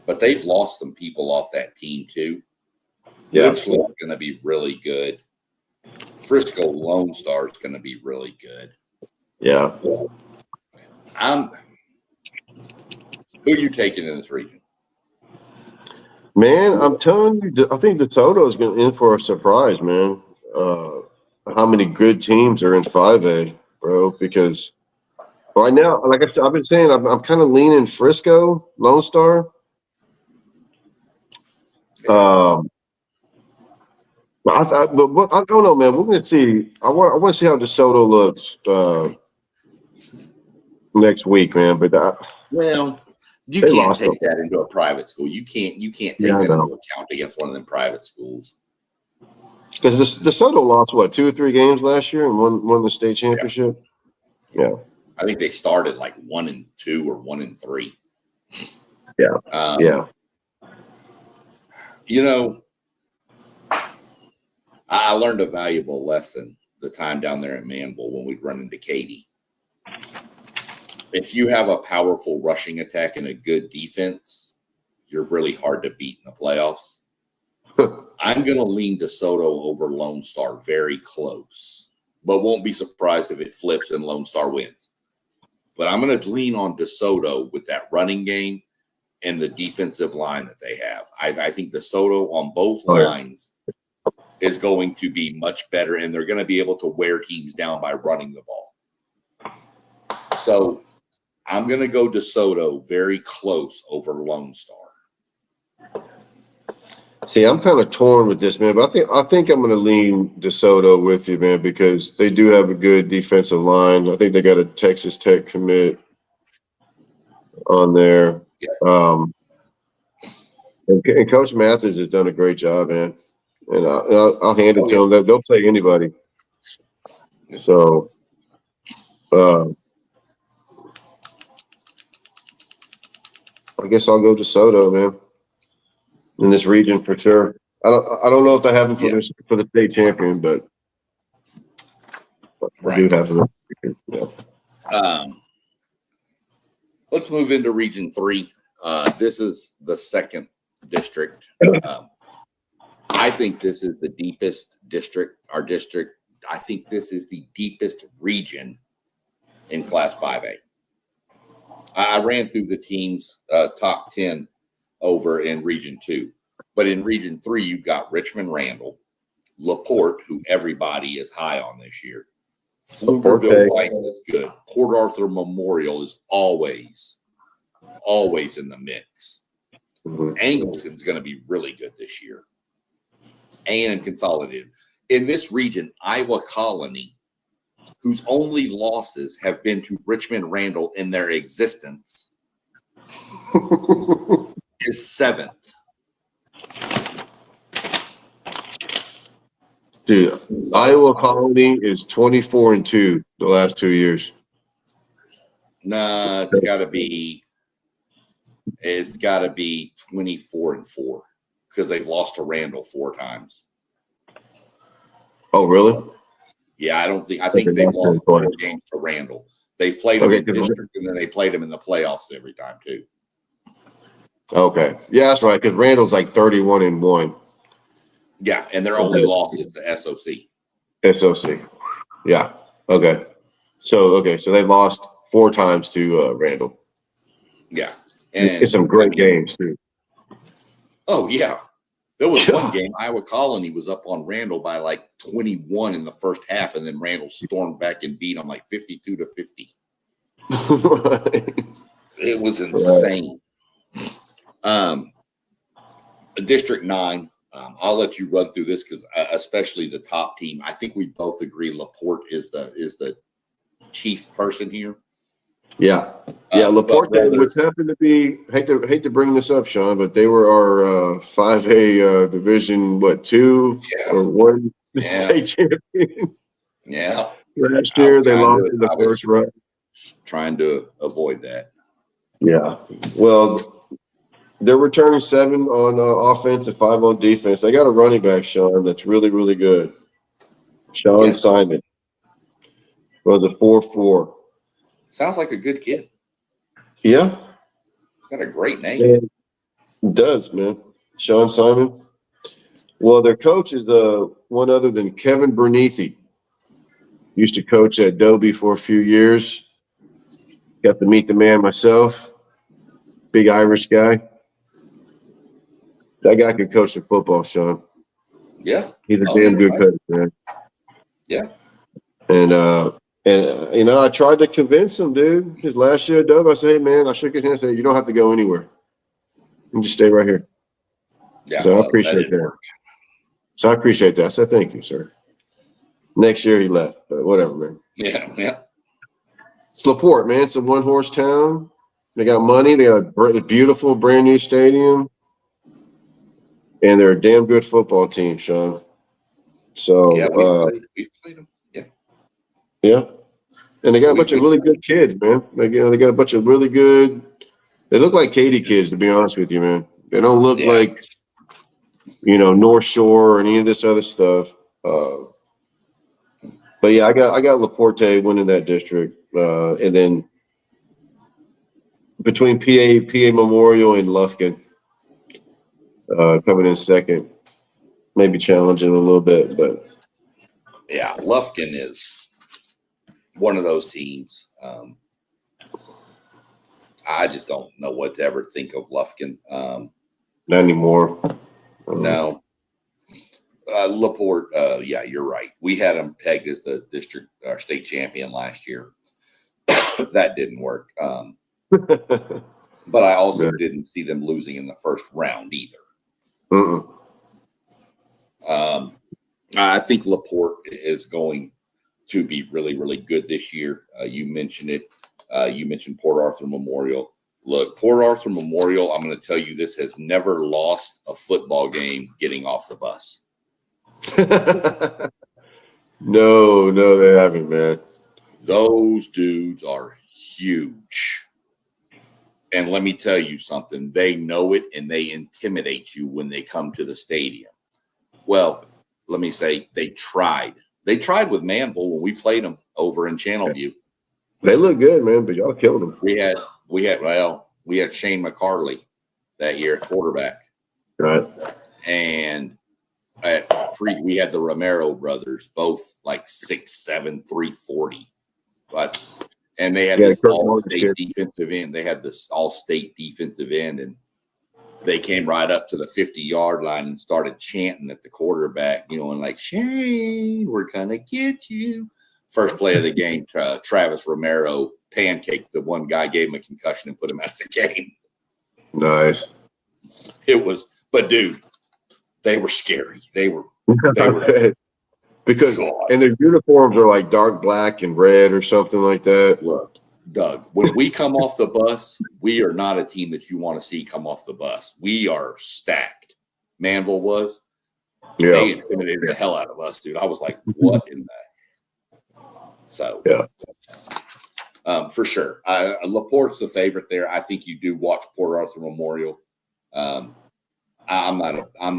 But they've lost some people off that team too. Yeah. Richland's going to be really good. Frisco Lone Star is going to be really good. Yeah. Who are you taking in this region? Man, I'm telling you, I think DeSoto is going in for a surprise, man. How many good teams are in 5A, bro? Because right now, like I said, I've been saying, I'm kind of leaning Frisco, Lone Star. But I don't know, man. We're going to see. I want to see how DeSoto looks next week, man. But you can't take that into a private school. You can't take that into account against one of them private schools. Because DeSoto lost what 2 or 3 games last year and won the state championship. Yeah. I think they started like 1-2 or 1-3. Yeah. Yeah. You know, I learned a valuable lesson the time down there in Manville when we'd run into Katy. If you have a powerful rushing attack and a good defense, you're really hard to beat in the playoffs. I'm going to lean DeSoto over Lone Star very close, but won't be surprised if it flips and Lone Star wins. But I'm going to lean on DeSoto with that running game and the defensive line that they have. I think DeSoto on both lines is going to be much better, and they're going to be able to wear teams down by running the ball. So I'm going to go DeSoto very close over Lone Star. See, I'm kind of torn with this, man, but I think I'm going to lean DeSoto with you, man, because they do have a good defensive line. I think they got a Texas Tech commit on there. Yeah. And Coach Mathis has done a great job, man. And I'll hand it to them. They'll play anybody. So, I guess I'll go DeSoto, man. In this region for sure. I don't know if I have them for the state champion, but I do have them. Yeah. Let's move into Region 3. This is the second district. I think this is the deepest district. Our district, I think this is the deepest region in Class 5A. I ran through the teams' top 10 over in Region 2. But in Region 3, you've got Richmond Randall, LaPorte, who everybody is high on this year. Pflugerville Weiss is good. Port Arthur Memorial is always in the mix. Angleton's going to be really good this year. And Consolidated. In this region, Iowa Colony, whose only losses have been to Richmond Randall in their existence, is 7th. Dude, Iowa Colony is 24-2 the last 2 years. Nah, it's got to be 24-4 because they've lost to Randall 4 times. Oh, really? Yeah, I think they've lost 4 games to Randall. They've played them in district, and then they played them in the playoffs every time too. Okay, yeah, that's right. Because Randall's like 31-1. Yeah, and their only loss is the SOC. SOC, yeah. Okay, so they lost 4 times to Randall. Yeah, and it's some great games too. Oh yeah, there was one game Iowa Colony was up on Randall by like 21 in the first half, and then Randall stormed back and beat them like 52-50. It was insane. District 9. I'll let you run through this because especially the top team, I think we both agree Laporte is the chief person here. Yeah. Laporte, what's happened to be, hate to bring this up, Sean, but they were our 5A Division, 2 or 1 state champion. Yeah. Last year they lost in the first round. Trying to avoid that. Yeah. Well, they're returning 7 on offense and 5 on defense. They got a running back, Sean, that's really, really good. Sean Simon was a 4.4. Sounds like a good kid. Yeah. Got a great name. It does, man. Sean Simon. Well, their coach is one other than Kevin Berneathy. Used to coach at Dobie for a few years. Got to meet the man myself. Big Irish guy. That guy could coach the football, Sean. Yeah. He's a damn good coach, man. Yeah. And I tried to convince him, dude. His last year at Dobie, I said, hey, man, I shook his hand and said, you don't have to go anywhere. You can just stay right here. Yeah. So I appreciate that. So I appreciate that. I said, thank you, sir. Next year he left, but whatever, man. Yeah. It's LaPorte, man. It's a one-horse town. They got money. They got a beautiful, brand-new stadium. And they're a damn good football team, Sean. So, yeah, we've played them. Yeah. Yeah. And they got a bunch of really good kids, man. They got a bunch of really good – they look like Katy kids, to be honest with you, man. They don't look like, North Shore or any of this other stuff. But yeah, I got Laporte winning that district, and then between PA Memorial and Lufkin coming in second, maybe challenging a little bit, but yeah, Lufkin is one of those teams. I just don't know what to ever think of Lufkin. Not anymore. No. Laporte, yeah, you're right. We had him pegged as the district state champion last year. That didn't work. But I also didn't see them losing in the first round either. I think Laporte is going to be really, really good this year. You mentioned it. You mentioned Port Arthur Memorial. Look, Port Arthur Memorial, I'm going to tell you this, has never lost a football game getting off the bus. No, they haven't, man. Those dudes are huge. And let me tell you something. They know it, and they intimidate you when they come to the stadium. Well, let me say they tried. They tried with Manville when we played them over in Channelview. They look good, man, but y'all killed them. We had Shane McCarley that year at quarterback. Right. And we had the Romero brothers, both like 6'7", 340. And they had this all-state defensive end. They had this all-state defensive end, and they came right up to the 50-yard line and started chanting at the quarterback, and like, Shane, we're going to get you. First play of the game, Travis Romero pancaked the one guy, gave him a concussion, and put him out of the game. Nice. But dude, they were scary. They were because and their uniforms are like dark black and red or something like that. Look, Doug, when we come off the bus, we are not a team that you want to see come off the bus. We are stacked. Manville was. Yeah. They intimidated the hell out of us, dude. I was like, what in the – So, yeah. For sure. Laporte's the favorite there. I think you do watch Port Arthur Memorial. I'm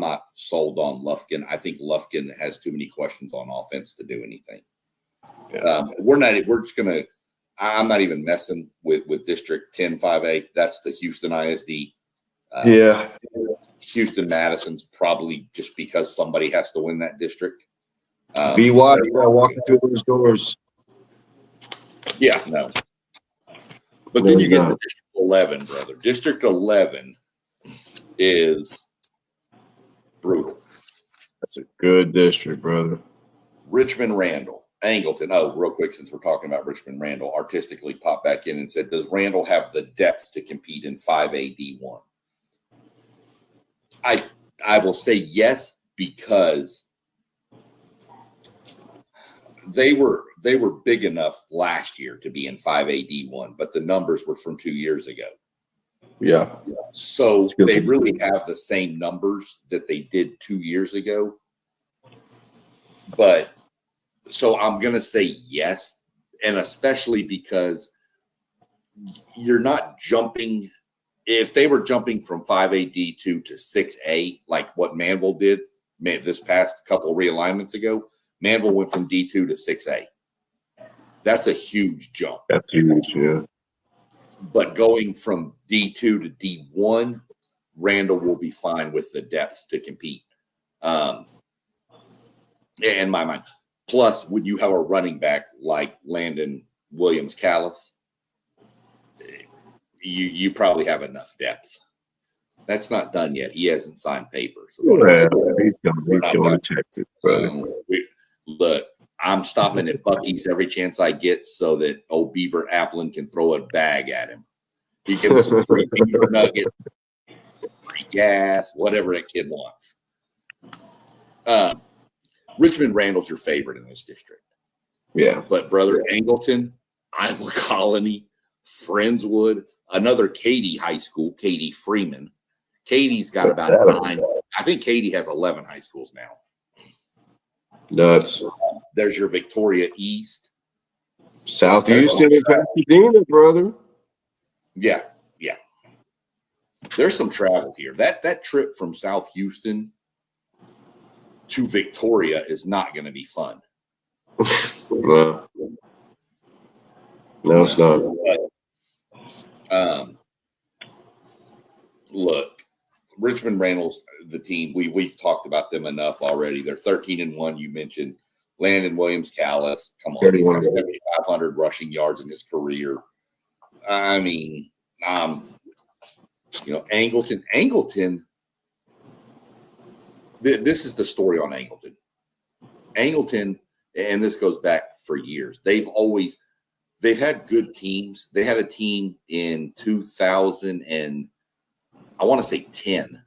not sold on Lufkin. I think Lufkin has too many questions on offense to do anything. Yeah. I'm not even messing with District 10 5A. That's the Houston ISD. Houston Madison's probably just because somebody has to win that district. Be wise walking through those doors. Yeah, no. But then you get to District 11, brother. District 11 is brutal. That's a good district, brother. Richmond Randall. Angleton. Oh, real quick, since we're talking about Richmond Randall, artistically popped back in and said, does Randall have the depth to compete in 5A D1? I will say yes, because they were big enough last year to be in 5AD1, but the numbers were from 2 years ago. Yeah. So they really have the same numbers that they did 2 years ago. But so I'm going to say yes, and especially because you're not jumping. If they were jumping from 5AD2 to 6A, like what Manville did this past couple realignments ago, Manville went from D2 to 6A. That's a huge jump. That's huge, yeah. But going from D2 to D1, Randall will be fine with the depth to compete. In my mind. Plus, when you have a running back like Landon Williams-Callis, you probably have enough depth. That's not done yet. He hasn't signed papers. He's going to Texas, brother. Look, I'm stopping at Buc-ee's every chance I get so that old Beaver Applin can throw a bag at him. He can some free beaver nugget, free gas, whatever that kid wants. Richmond Randall's your favorite in this district. Yeah. But brother, Angleton, Iowa Colony, Friendswood, another Katy high school, Katy Freeman. Katy's got about 9. I think Katy has 11 high schools now. Nuts. There's your Victoria East. South Houston and Pasadena, brother. Yeah. There's some travel here. That trip from South Houston to Victoria is not going to be fun. No, it's not. Look, Richmond Randall's the team. We've talked about them enough already. They're 13-1. You mentioned Landon Williams-Callis. Come on, he's got 7,500 rushing yards in his career. I mean, Angleton. This is the story on Angleton. Angleton, and this goes back for years. They've had good teams. They had a team in 2000 and I want to say 10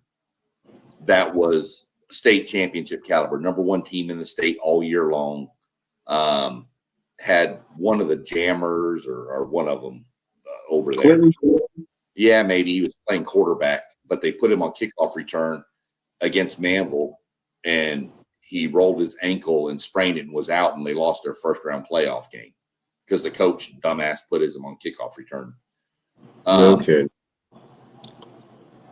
that was state championship caliber, number 1 team in the state all year long. Had one of the jammers or one of them over there. Yeah, maybe he was playing quarterback, but they put him on kickoff return against Manville, and he rolled his ankle and sprained it and was out, and they lost their first-round playoff game because the coach, dumbass, put him on kickoff return. Okay.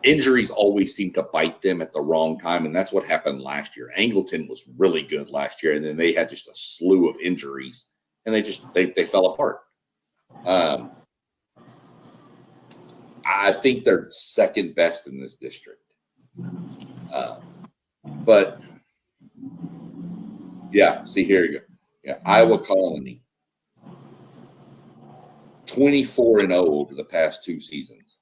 Injuries always seem to bite them at the wrong time, and that's what happened last year. Angleton was really good last year, and then they had just a slew of injuries, and they fell apart. I think they're second best in this district. But yeah, see, here you go. Yeah, Iowa Colony, 24-0 over the past 2 seasons,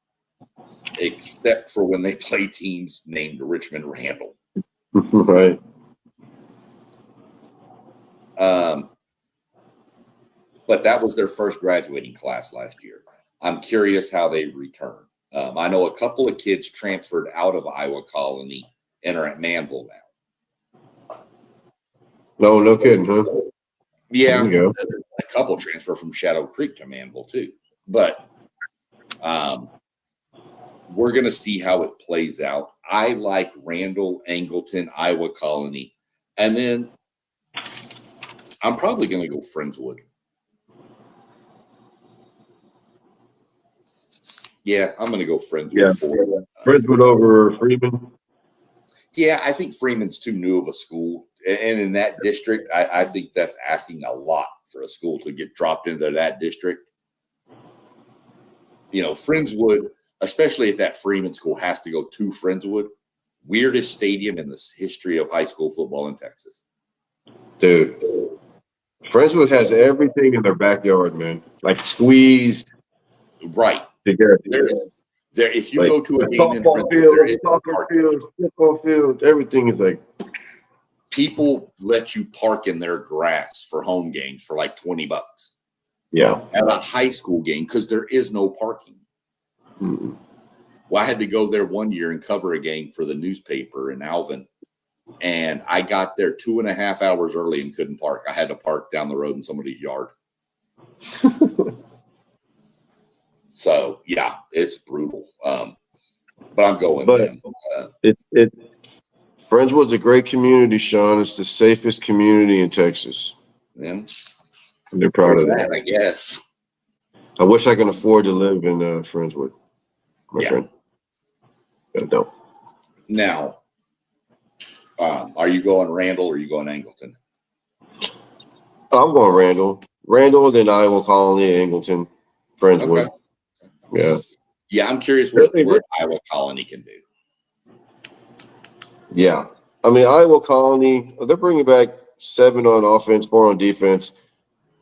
except for when they play teams named Richmond Randall. Right. But that was their first graduating class last year. I'm curious how they return. I know a couple of kids transferred out of Iowa Colony and are at Manville now. No kidding, huh? Yeah, a couple transfer from Shadow Creek to Manville too. But we're going to see how it plays out. I like Randall, Angleton, Iowa Colony, and then I'm probably going to go Friendswood. Yeah, I'm going to go Friendswood for Friendswood over Freeman. Yeah, I think Freeman's too new of a school. And in that district, I think that's asking a lot for a school to get dropped into that district. Friendswood, especially if that Freeman school has to go to Friendswood, weirdest stadium in the history of high school football in Texas. Dude, Friendswood has everything in their backyard, man. Like squeezed. Right. Together. There, if you go to a game in Friendswood, there is soccer field, football field, everything is like. People let you park in their grass for home games for like $20. Yeah. At a high school game because there is no parking. Mm-mm. Well, I had to go there one year and cover a game for the newspaper in Alvin. And I got there 2.5 hours early and couldn't park. I had to park down the road in somebody's yard. So, yeah, it's brutal. But I'm going. But Friendswood's a great community, Sean. It's the safest community in Texas. Yeah. They're proud of that. I guess. I wish I could afford to live in Friendswood, my friend. But I don't. Now, are you going Randall or are you going Angleton? I'm going Randall. Randall, then Iowa Colony, Angleton, Friendswood. Okay. Yeah. Yeah, I'm curious what Iowa Colony can do. Yeah. I mean, Iowa Colony, they're bringing back 7 on offense, 4 on defense.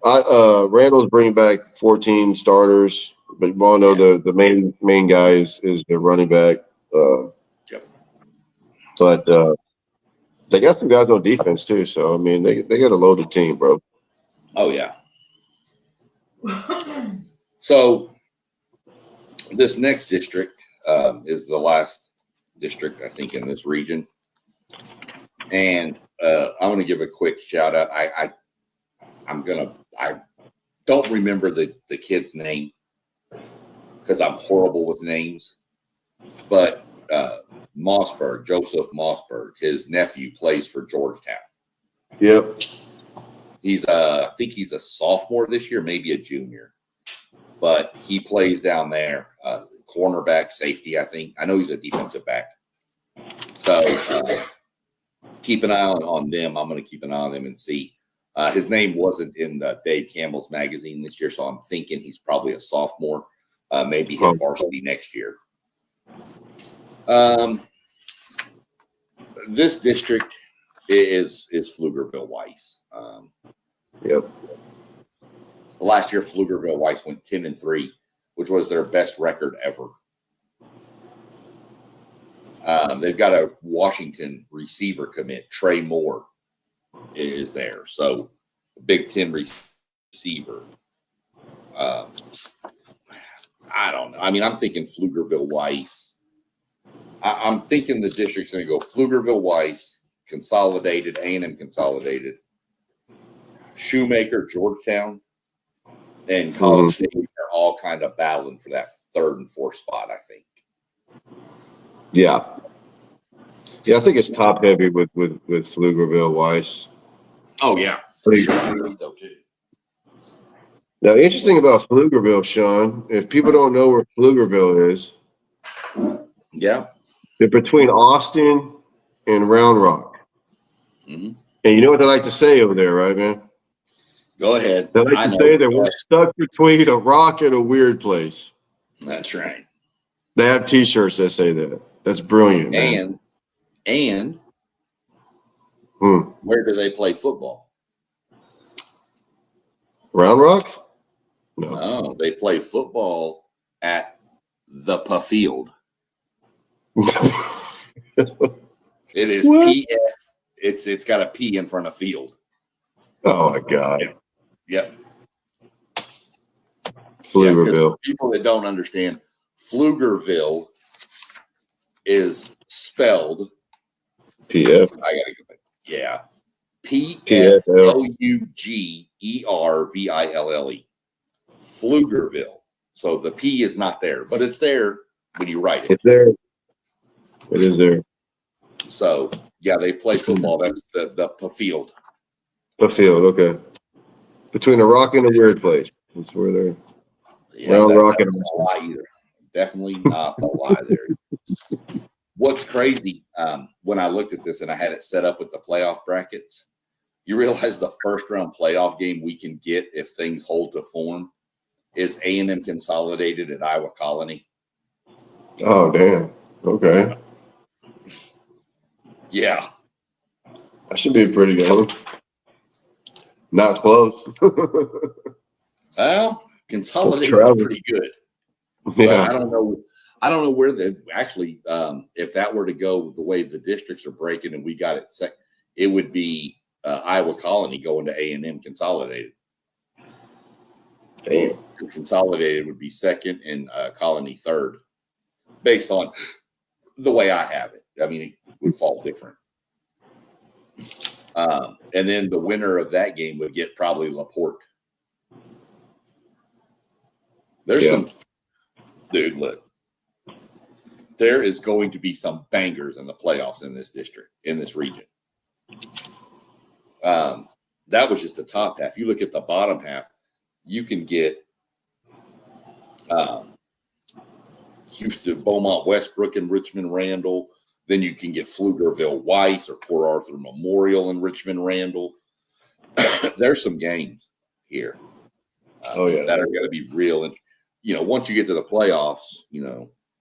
Randall's bringing back 14 starters, but we all know the main guy is the running back. But they got some guys on defense too. So I mean, they got a loaded team, bro. Oh yeah. So this next district is the last district, I think, in this region. And I want to give a quick shout out. I don't remember the kid's name because I'm horrible with names. But Mossberg, Joseph Mossberg, his nephew plays for Georgetown. Yep. He's I think he's a sophomore this year, maybe a junior. But he plays down there, cornerback, safety, I think. I know he's a defensive back. So keep an eye on them. I'm going to keep an eye on them and see. His name wasn't in Dave Campbell's magazine this year, so I'm thinking he's probably a sophomore, maybe hit varsity next year. This district is Pflugerville Weiss. Yep. Last year, Pflugerville Weiss went 10-3, which was their best record ever. They've got a Washington receiver commit. Trey Moore is there. So, Big Ten receiver. I don't know. I mean, I'm thinking Pflugerville Weiss. I'm thinking the district's going to go Pflugerville Weiss, Consolidated, A&M Consolidated, Shoemaker, Georgetown, and College State are all kind of battling for that 3rd and 4th spot, I think. Yeah. Yeah, I think it's top heavy with Pflugerville Weiss. Oh, yeah. For sure. I think so, too. Now, interesting about Pflugerville, Sean, if people don't know where Pflugerville is. Yeah. They're between Austin and Round Rock. Mm-hmm. And you know what they like to say over there, right, man? Go ahead. They like to say that we're stuck between a rock and a weird place. That's right. They have T-shirts that say that. That's brilliant, man. And where do they play football? Round Rock? No, they play football at the Field. It is what? PF. It's got a P in front of field. Oh my God. Yep. Pflugerville. People that don't understand, Pflugerville is spelled PF. I gotta go back. Yeah. Pflugerville. Pflugerville. So the P is not there, but it's there when you write it. It's there. It is there. So yeah, they play football. That's the field. The field, okay. Between a rock and a weird place. That's where they're Round Rock and a lie either. Definitely not a lie there. What's crazy, when I looked at this and I had it set up with the playoff brackets, you realize the first round playoff game we can get if things hold to form is A&M Consolidated at Iowa Colony. Oh, damn. Okay. Yeah. That should be a pretty good one. Not close. Well, Consolidated is pretty good. Yeah. But I don't know where actually, if that were to go the way the districts are breaking and we got it set, it would be Iowa Colony going to A&M Consolidated. Damn. Consolidated would be second and Colony third. based on the way I have it. I mean, it would fall different. And then the winner of that game would get probably LaPorte. There's some, dude, look, there is going to be some bangers in the playoffs in this district, in this region. That was just the top half. You look at the bottom half, you can get Houston, Beaumont, Westbrook, and Richmond Randall. Then you can get Pflugerville, Weiss, or Port Arthur Memorial and Richmond Randall. There's some games here that are going to be real. And, once you get to the playoffs,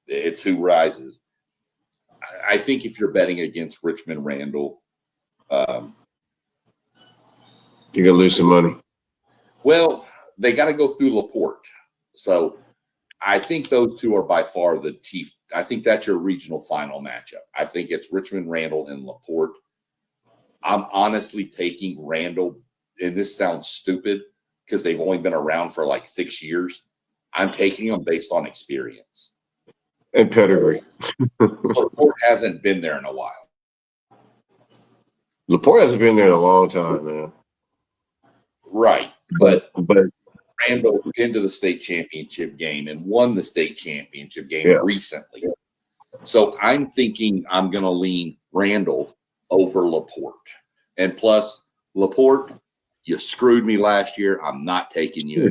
it's who rises. I think if you're betting against Richmond Randall, you're going to lose some money. Well, they got to go through LaPorte. So I think those two are by far the chief. I think that's your regional final matchup. I think it's Richmond Randall and LaPorte. I'm honestly taking Randall, and this sounds stupid because they've only been around for like 6 years. I'm taking them based on experience. And pedigree. LaPorte hasn't been there in a while. LaPorte hasn't been there in a long time, man. Right. But Randall into the state championship game and won the state championship game recently. So I'm thinking I'm going to lean Randall over LaPorte. And plus, LaPorte, you screwed me last year. I'm not taking you.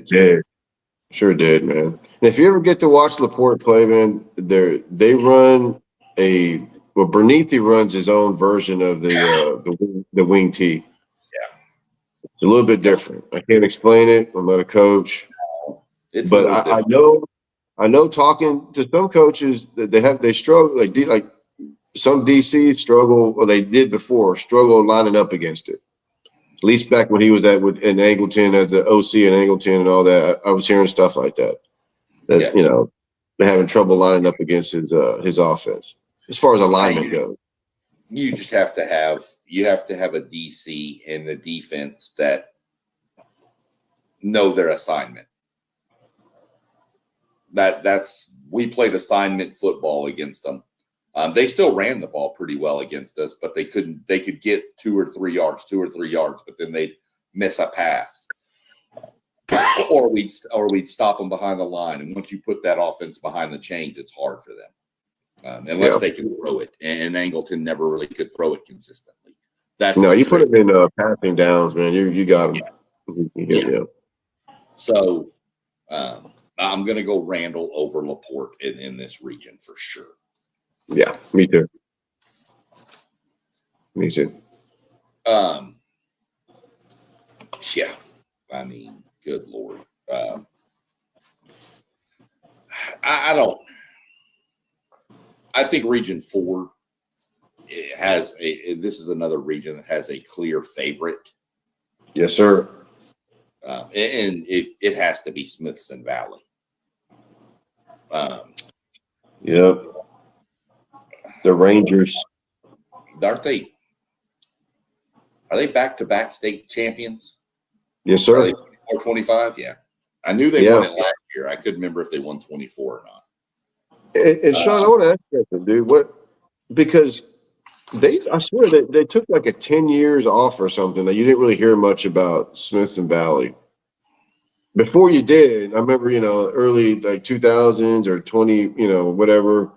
Sure did, man. And if you ever get to watch LaPorte play, man, they run Bernithi runs his own version of the wing tee. Yeah. It's a little bit different. I can't explain it. I'm not a coach. But I know talking to some coaches that they struggle, like some DCs struggle, or they did before, struggle lining up against it. At least back when he was in Angleton as the OC in Angleton and all that, I was hearing stuff like that. They're having trouble lining up against his offense as far as alignment goes. You just have to have a DC in the defense that know their assignment. We played assignment football against them. They still ran the ball pretty well against us, but they could get 2 or 3 yards, but then they'd miss a pass. or we'd stop them behind the line. And once you put that offense behind the chains, it's hard for them. Unless they can throw it. And Angleton never really could throw it consistently. You put them in passing downs, man. You got them. Yeah. So I'm going to go Randall over LaPorte in this region for sure. Yeah, me too. Yeah, I mean, good Lord. I think Region 4 this is another region that has a clear favorite. Yes, sir. And it has to be Smithson Valley. Yep. The Rangers. Are they back-to-back state champions? Yes, sir. Are they 24-25? Yeah. I knew they won it last year. I couldn't remember if they won 24 or not. And Sean, I want to ask you something, dude. Because I swear they took like a 10 years off or something that you didn't really hear much about Smithson Valley. Before you did, I remember, early like 2000s or 20, whatever.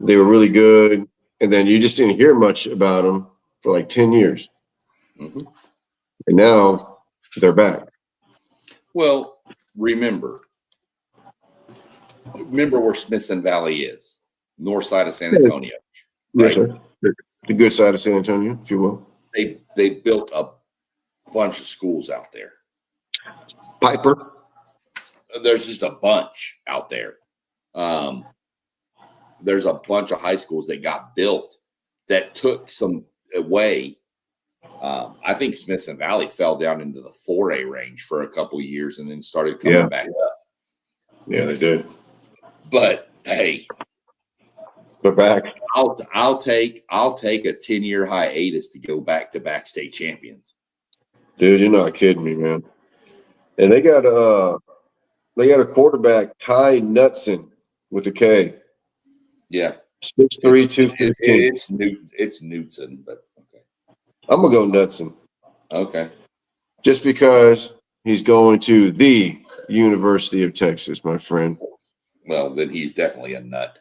They were really good. And then you just didn't hear much about them for like 10 years. Mm-hmm. And now they're back. Well, remember where Smithson Valley is, north side of San Antonio. Right? Yes, sir. The good side of San Antonio, if you will. They built a bunch of schools out there. Piper. There's just a bunch out there. There's a bunch of high schools that got built that took some away. I think Smithson Valley fell down into the 4A range for a couple of years and then started coming back up. Yeah, they did. But hey, they're back. I'll take a 10-year hiatus to go back-to-back state champions. Dude, you're not kidding me, man. And they got a quarterback, Ty Knutson with a K. Yeah. 6'3", 215. It's Newton, but okay. I'm gonna go Knudsen. Okay. Just because he's going to the University of Texas, my friend. Well, then he's definitely a nut.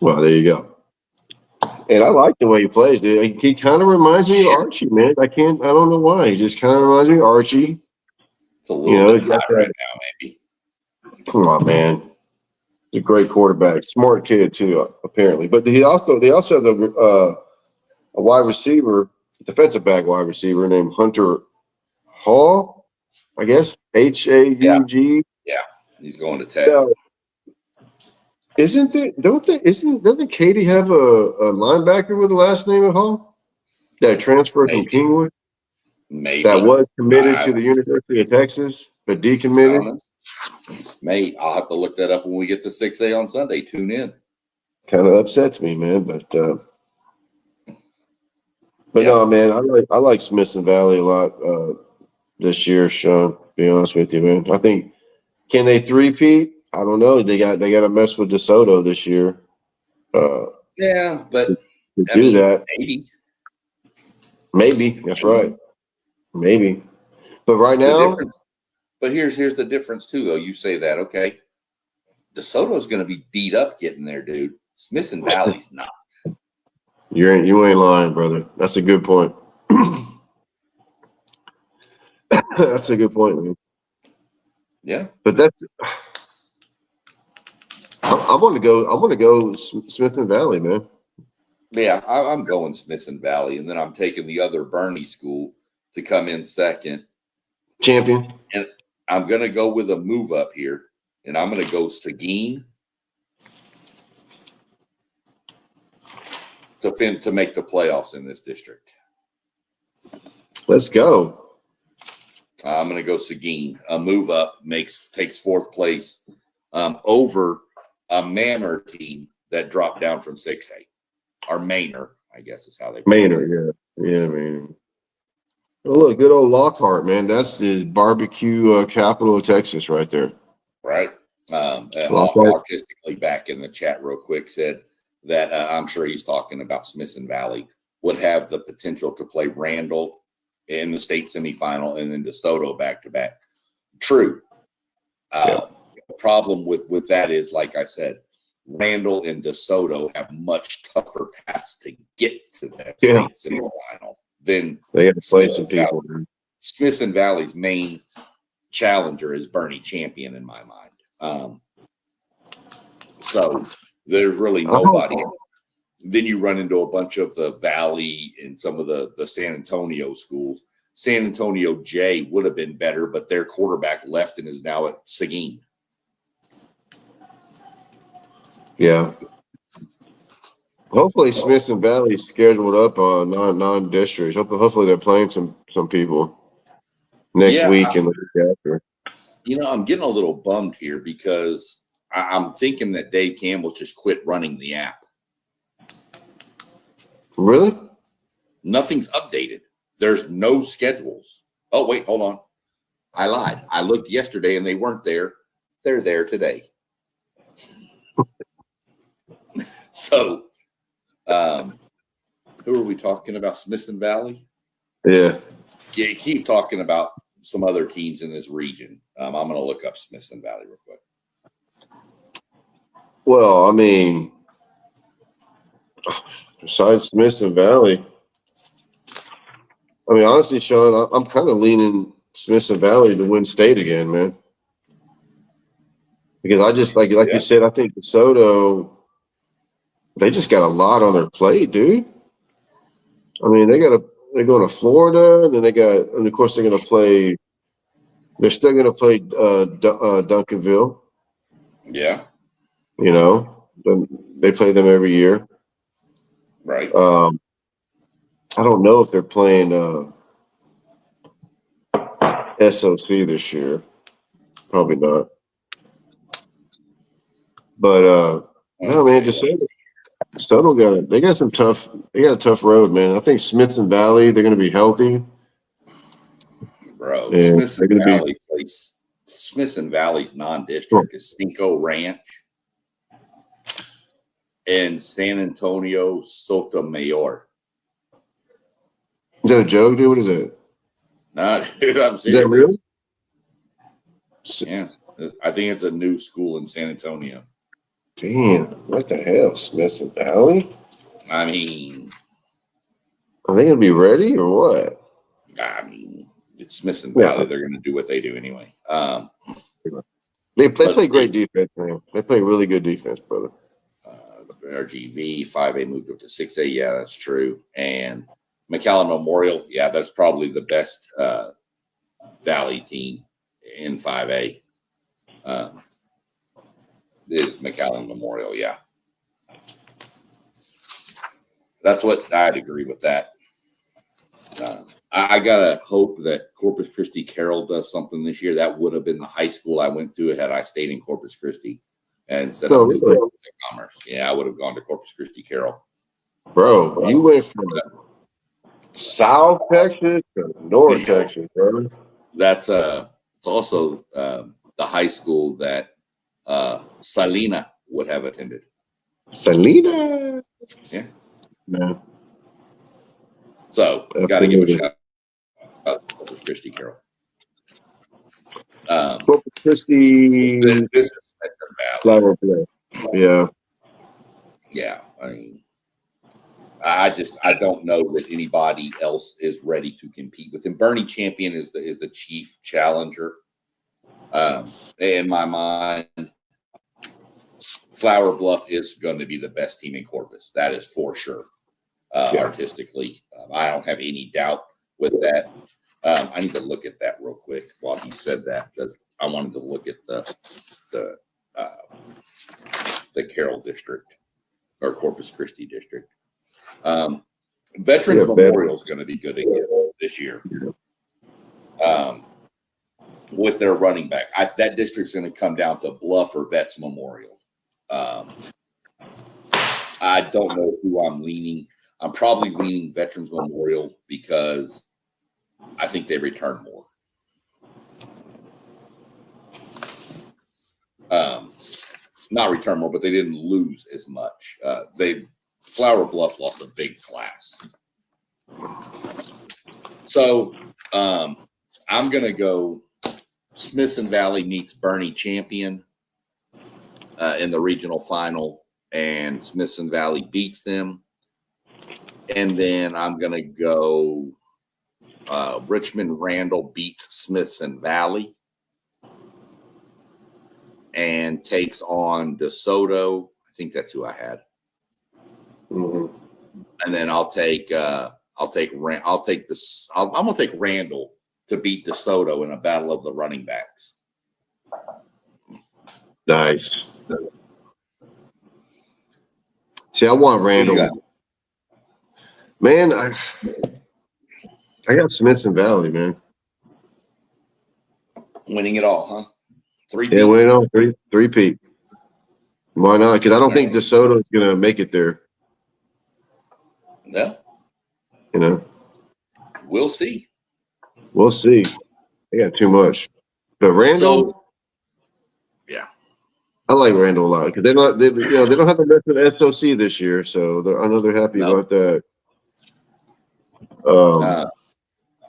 Well, there you go. And I like the way he plays, dude. He kind of reminds me of Archie, man. I don't know why. He just kind of reminds me of Archie. It's a little bit he's got high right now, maybe. Come on, man. He's a great quarterback. Smart kid, too, apparently. But they also have a wide receiver, defensive back wide receiver named Hunter Hall, I guess. Haug. Yeah. He's going to Tech. So, doesn't Katie have a linebacker with the last name of Hall that transferred from Kingwood? Maybe that was committed to the University of Texas, but decommitted. Mate, I'll have to look that up when we get to 6A on Sunday. Tune in. Kind of upsets me, man, but no, man, I like Smithson Valley a lot this year, Sean. To be honest with you, man. I think can they three-peat? I don't know. They got to mess with DeSoto this year. Yeah, but that. Maybe that's right. Maybe, but right now. But here's the difference too, though. You say that, okay? DeSoto's going to be beat up getting there, dude. Smithson Valley's not. You ain't lying, brother. That's a good point. That's a good point, man. Yeah, but I want to go Smithson Valley, man. Yeah, I'm going Smithson Valley, and then I'm taking the other Bernie school to come in second. Champion. And I'm going to go with a move up here, and I'm going to go Seguin to make the playoffs in this district. Let's go. I'm going to go Seguin. A move up takes fourth place over a Manor team that dropped down from 6A. Or Manor, I guess is how they put it. Manor, yeah, man. Oh, look, good old Lockhart, man. That's the barbecue capital of Texas right there. Right. Artistically back in the chat real quick said that I'm sure he's talking about Smithson Valley would have the potential to play Randall in the state semifinal and then DeSoto back-to-back. True. The problem with that is, like I said, Randall and DeSoto have much tougher paths to get to that state semifinal than they got to play some people. Smithson Valley's main challenger is Bernie Champion in my mind. So there's really nobody. Then you run into a bunch of the Valley and some of the San Antonio schools. San Antonio J would have been better, but their quarterback left and is now at Seguin. Yeah. Hopefully Smithson Valley's scheduled up on non-districts. Hopefully they're playing some people next week and the week after. I'm getting a little bummed here because I'm thinking that Dave Campbell just quit running the app. Really? Nothing's updated. There's no schedules. Oh, wait, hold on. I lied. I looked yesterday and they weren't there. They're there today. So, who are we talking about? Smithson Valley? Yeah. Keep talking about some other teams in this region. I'm going to look up Smithson Valley real quick. Well, I mean, besides Smithson Valley, I mean, honestly, Sean, I'm kind of leaning Smithson Valley to win state again, man. Because I just like you said, I think DeSoto, they just got a lot on their plate, dude. I mean, they're going to Florida, and then and of course they're going to play. They're still going to play Duncanville. Yeah. They play them every year. Right. I don't know if they're playing SOC this year. Probably not. But no, man, DeSoto they got a tough road, man. I think Smithson Valley, they're going to be healthy. Bro, Smithson Valley's non-district is Cinco Ranch. and San Antonio Sotomayor. Is that a joke, dude? What is that? Nah, dude, I'm Is that serious. real? Yeah, I think it's a new school in San Antonio. Damn, what the hell, Smith Valley? I mean, Are they gonna be ready or what? it's Smith Valley. They're going to do what they do anyway. They play great defense, man. They play really good defense, brother. RGV 5A moved up to 6A. Yeah, that's true. And McAllen Memorial. Yeah, that's probably the best Valley team in 5A. Is McAllen Memorial. Yeah, that's what I'd agree with that. I gotta hope that Corpus Christi Carroll does something this year. That would have been the high school I went to had I stayed in Corpus Christi instead of moving to Commerce. Yeah, I would have gone to Corpus Christi Carroll. Bro, you went from South Texas to North Texas, bro. That's it's also the high school that Salina would have attended. Salina. Yeah. No. So got to give a shout out to Corpus Christi Carroll. Corpus Christi. This is Flower play. Yeah. Yeah. I mean, I don't know that anybody else is ready to compete with him. Bernie Champion is the chief challenger. In my mind, Flower Bluff is going to be the best team in Corpus. That is for sure. Artistically, I don't have any doubt with that. I need to look at that real quick while he said that, because I wanted to look at the Carroll district or Corpus Christi district. Veterans Memorial is going to be good again this year. With their running back, that district's going to come down to Bluff or Vets Memorial. I don't know who I'm leaning. I'm probably leaning Veterans Memorial because I think they return more. Not return more, but they didn't lose as much. Flower Bluff lost a big class. So I'm going to go Smithson Valley meets Bernie Champion in the regional final, and Smithson Valley beats them. And then I'm going to go Richmond Randall beats Smithson Valley and takes on DeSoto. I think that's who I had. Mm-hmm. And then I'm going to take Randall to beat DeSoto in a battle of the running backs. Nice. See, I want Randall. Man, I got Smithson Valley, man. Winning it all, huh? Yeah, winning all three-peat. Why not? Because I don't think DeSoto is going to make it there. No. You know? We'll see. We'll see. They got too much. But Randall, yeah, I like Randall a lot because they don't have the rest of the SOC this year, so I know they're happy about that.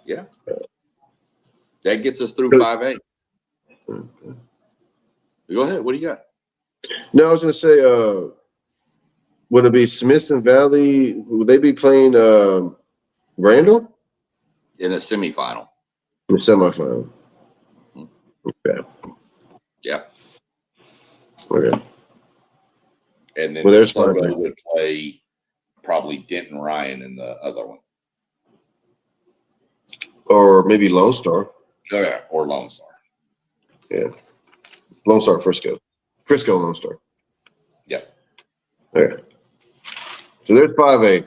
Yeah, that gets us through 5A. Go ahead. What do you got? No, I was going to say, would it be Smithson Valley? Would they be playing Randall in a semifinal? In the semifinal. Okay. Yeah. Okay. And then DeSoto would play probably Denton Ryan in the other one. Or maybe Lone Star. Yeah, or Lone Star. Yeah. Lone Star, Frisco, Lone Star. Yeah. Okay. So there's 5A.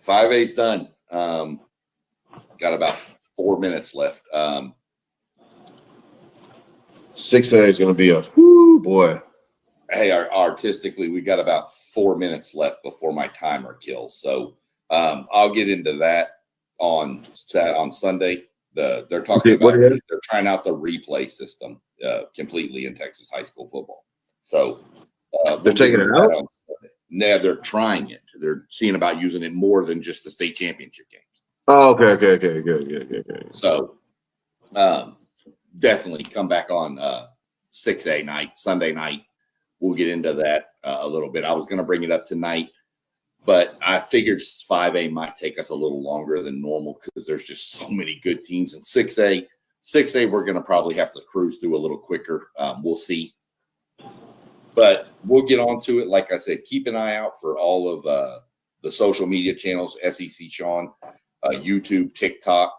5A's done. Got about 4 minutes left. 6A is going to be a whoo boy. Hey, artistically, we got about 4 minutes left before my timer kills. So I'll get into that on Sunday. They're talking about they're trying out the replay system completely in Texas high school football. So they're taking it out. Now they're trying it. They're seeing about using it more than just the state championship games. Oh, okay. Good. So definitely come back on 6A night, Sunday night. We'll get into that a little bit. I was going to bring it up tonight, but I figured 5A might take us a little longer than normal because there's just so many good teams in 6A. 6A, we're going to probably have to cruise through a little quicker. We'll see. But we'll get on to it. Like I said, keep an eye out for all of the social media channels, SEC Sean, YouTube, TikTok,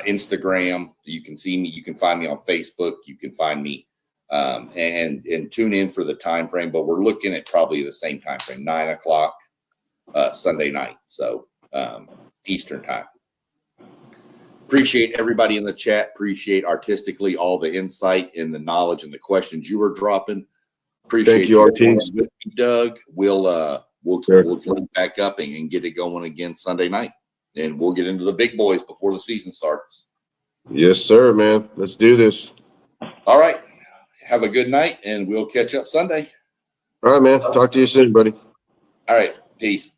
Instagram. You can see me. You can find me on Facebook. You can find me and tune in for the time frame. But we're looking at probably the same time frame, 9 o'clock Sunday night. So Eastern time. Appreciate everybody in the chat. Appreciate artistically all the insight and the knowledge and the questions you were dropping. Appreciate Thank you, Ortiz. with me, Doug. We'll link back up and get it going again Sunday night, and we'll get into the big boys before the season starts. Yes, sir, man. Let's do this. All right. Have a good night, and we'll catch up Sunday. All right, man. Talk to you soon, buddy. All right. Peace.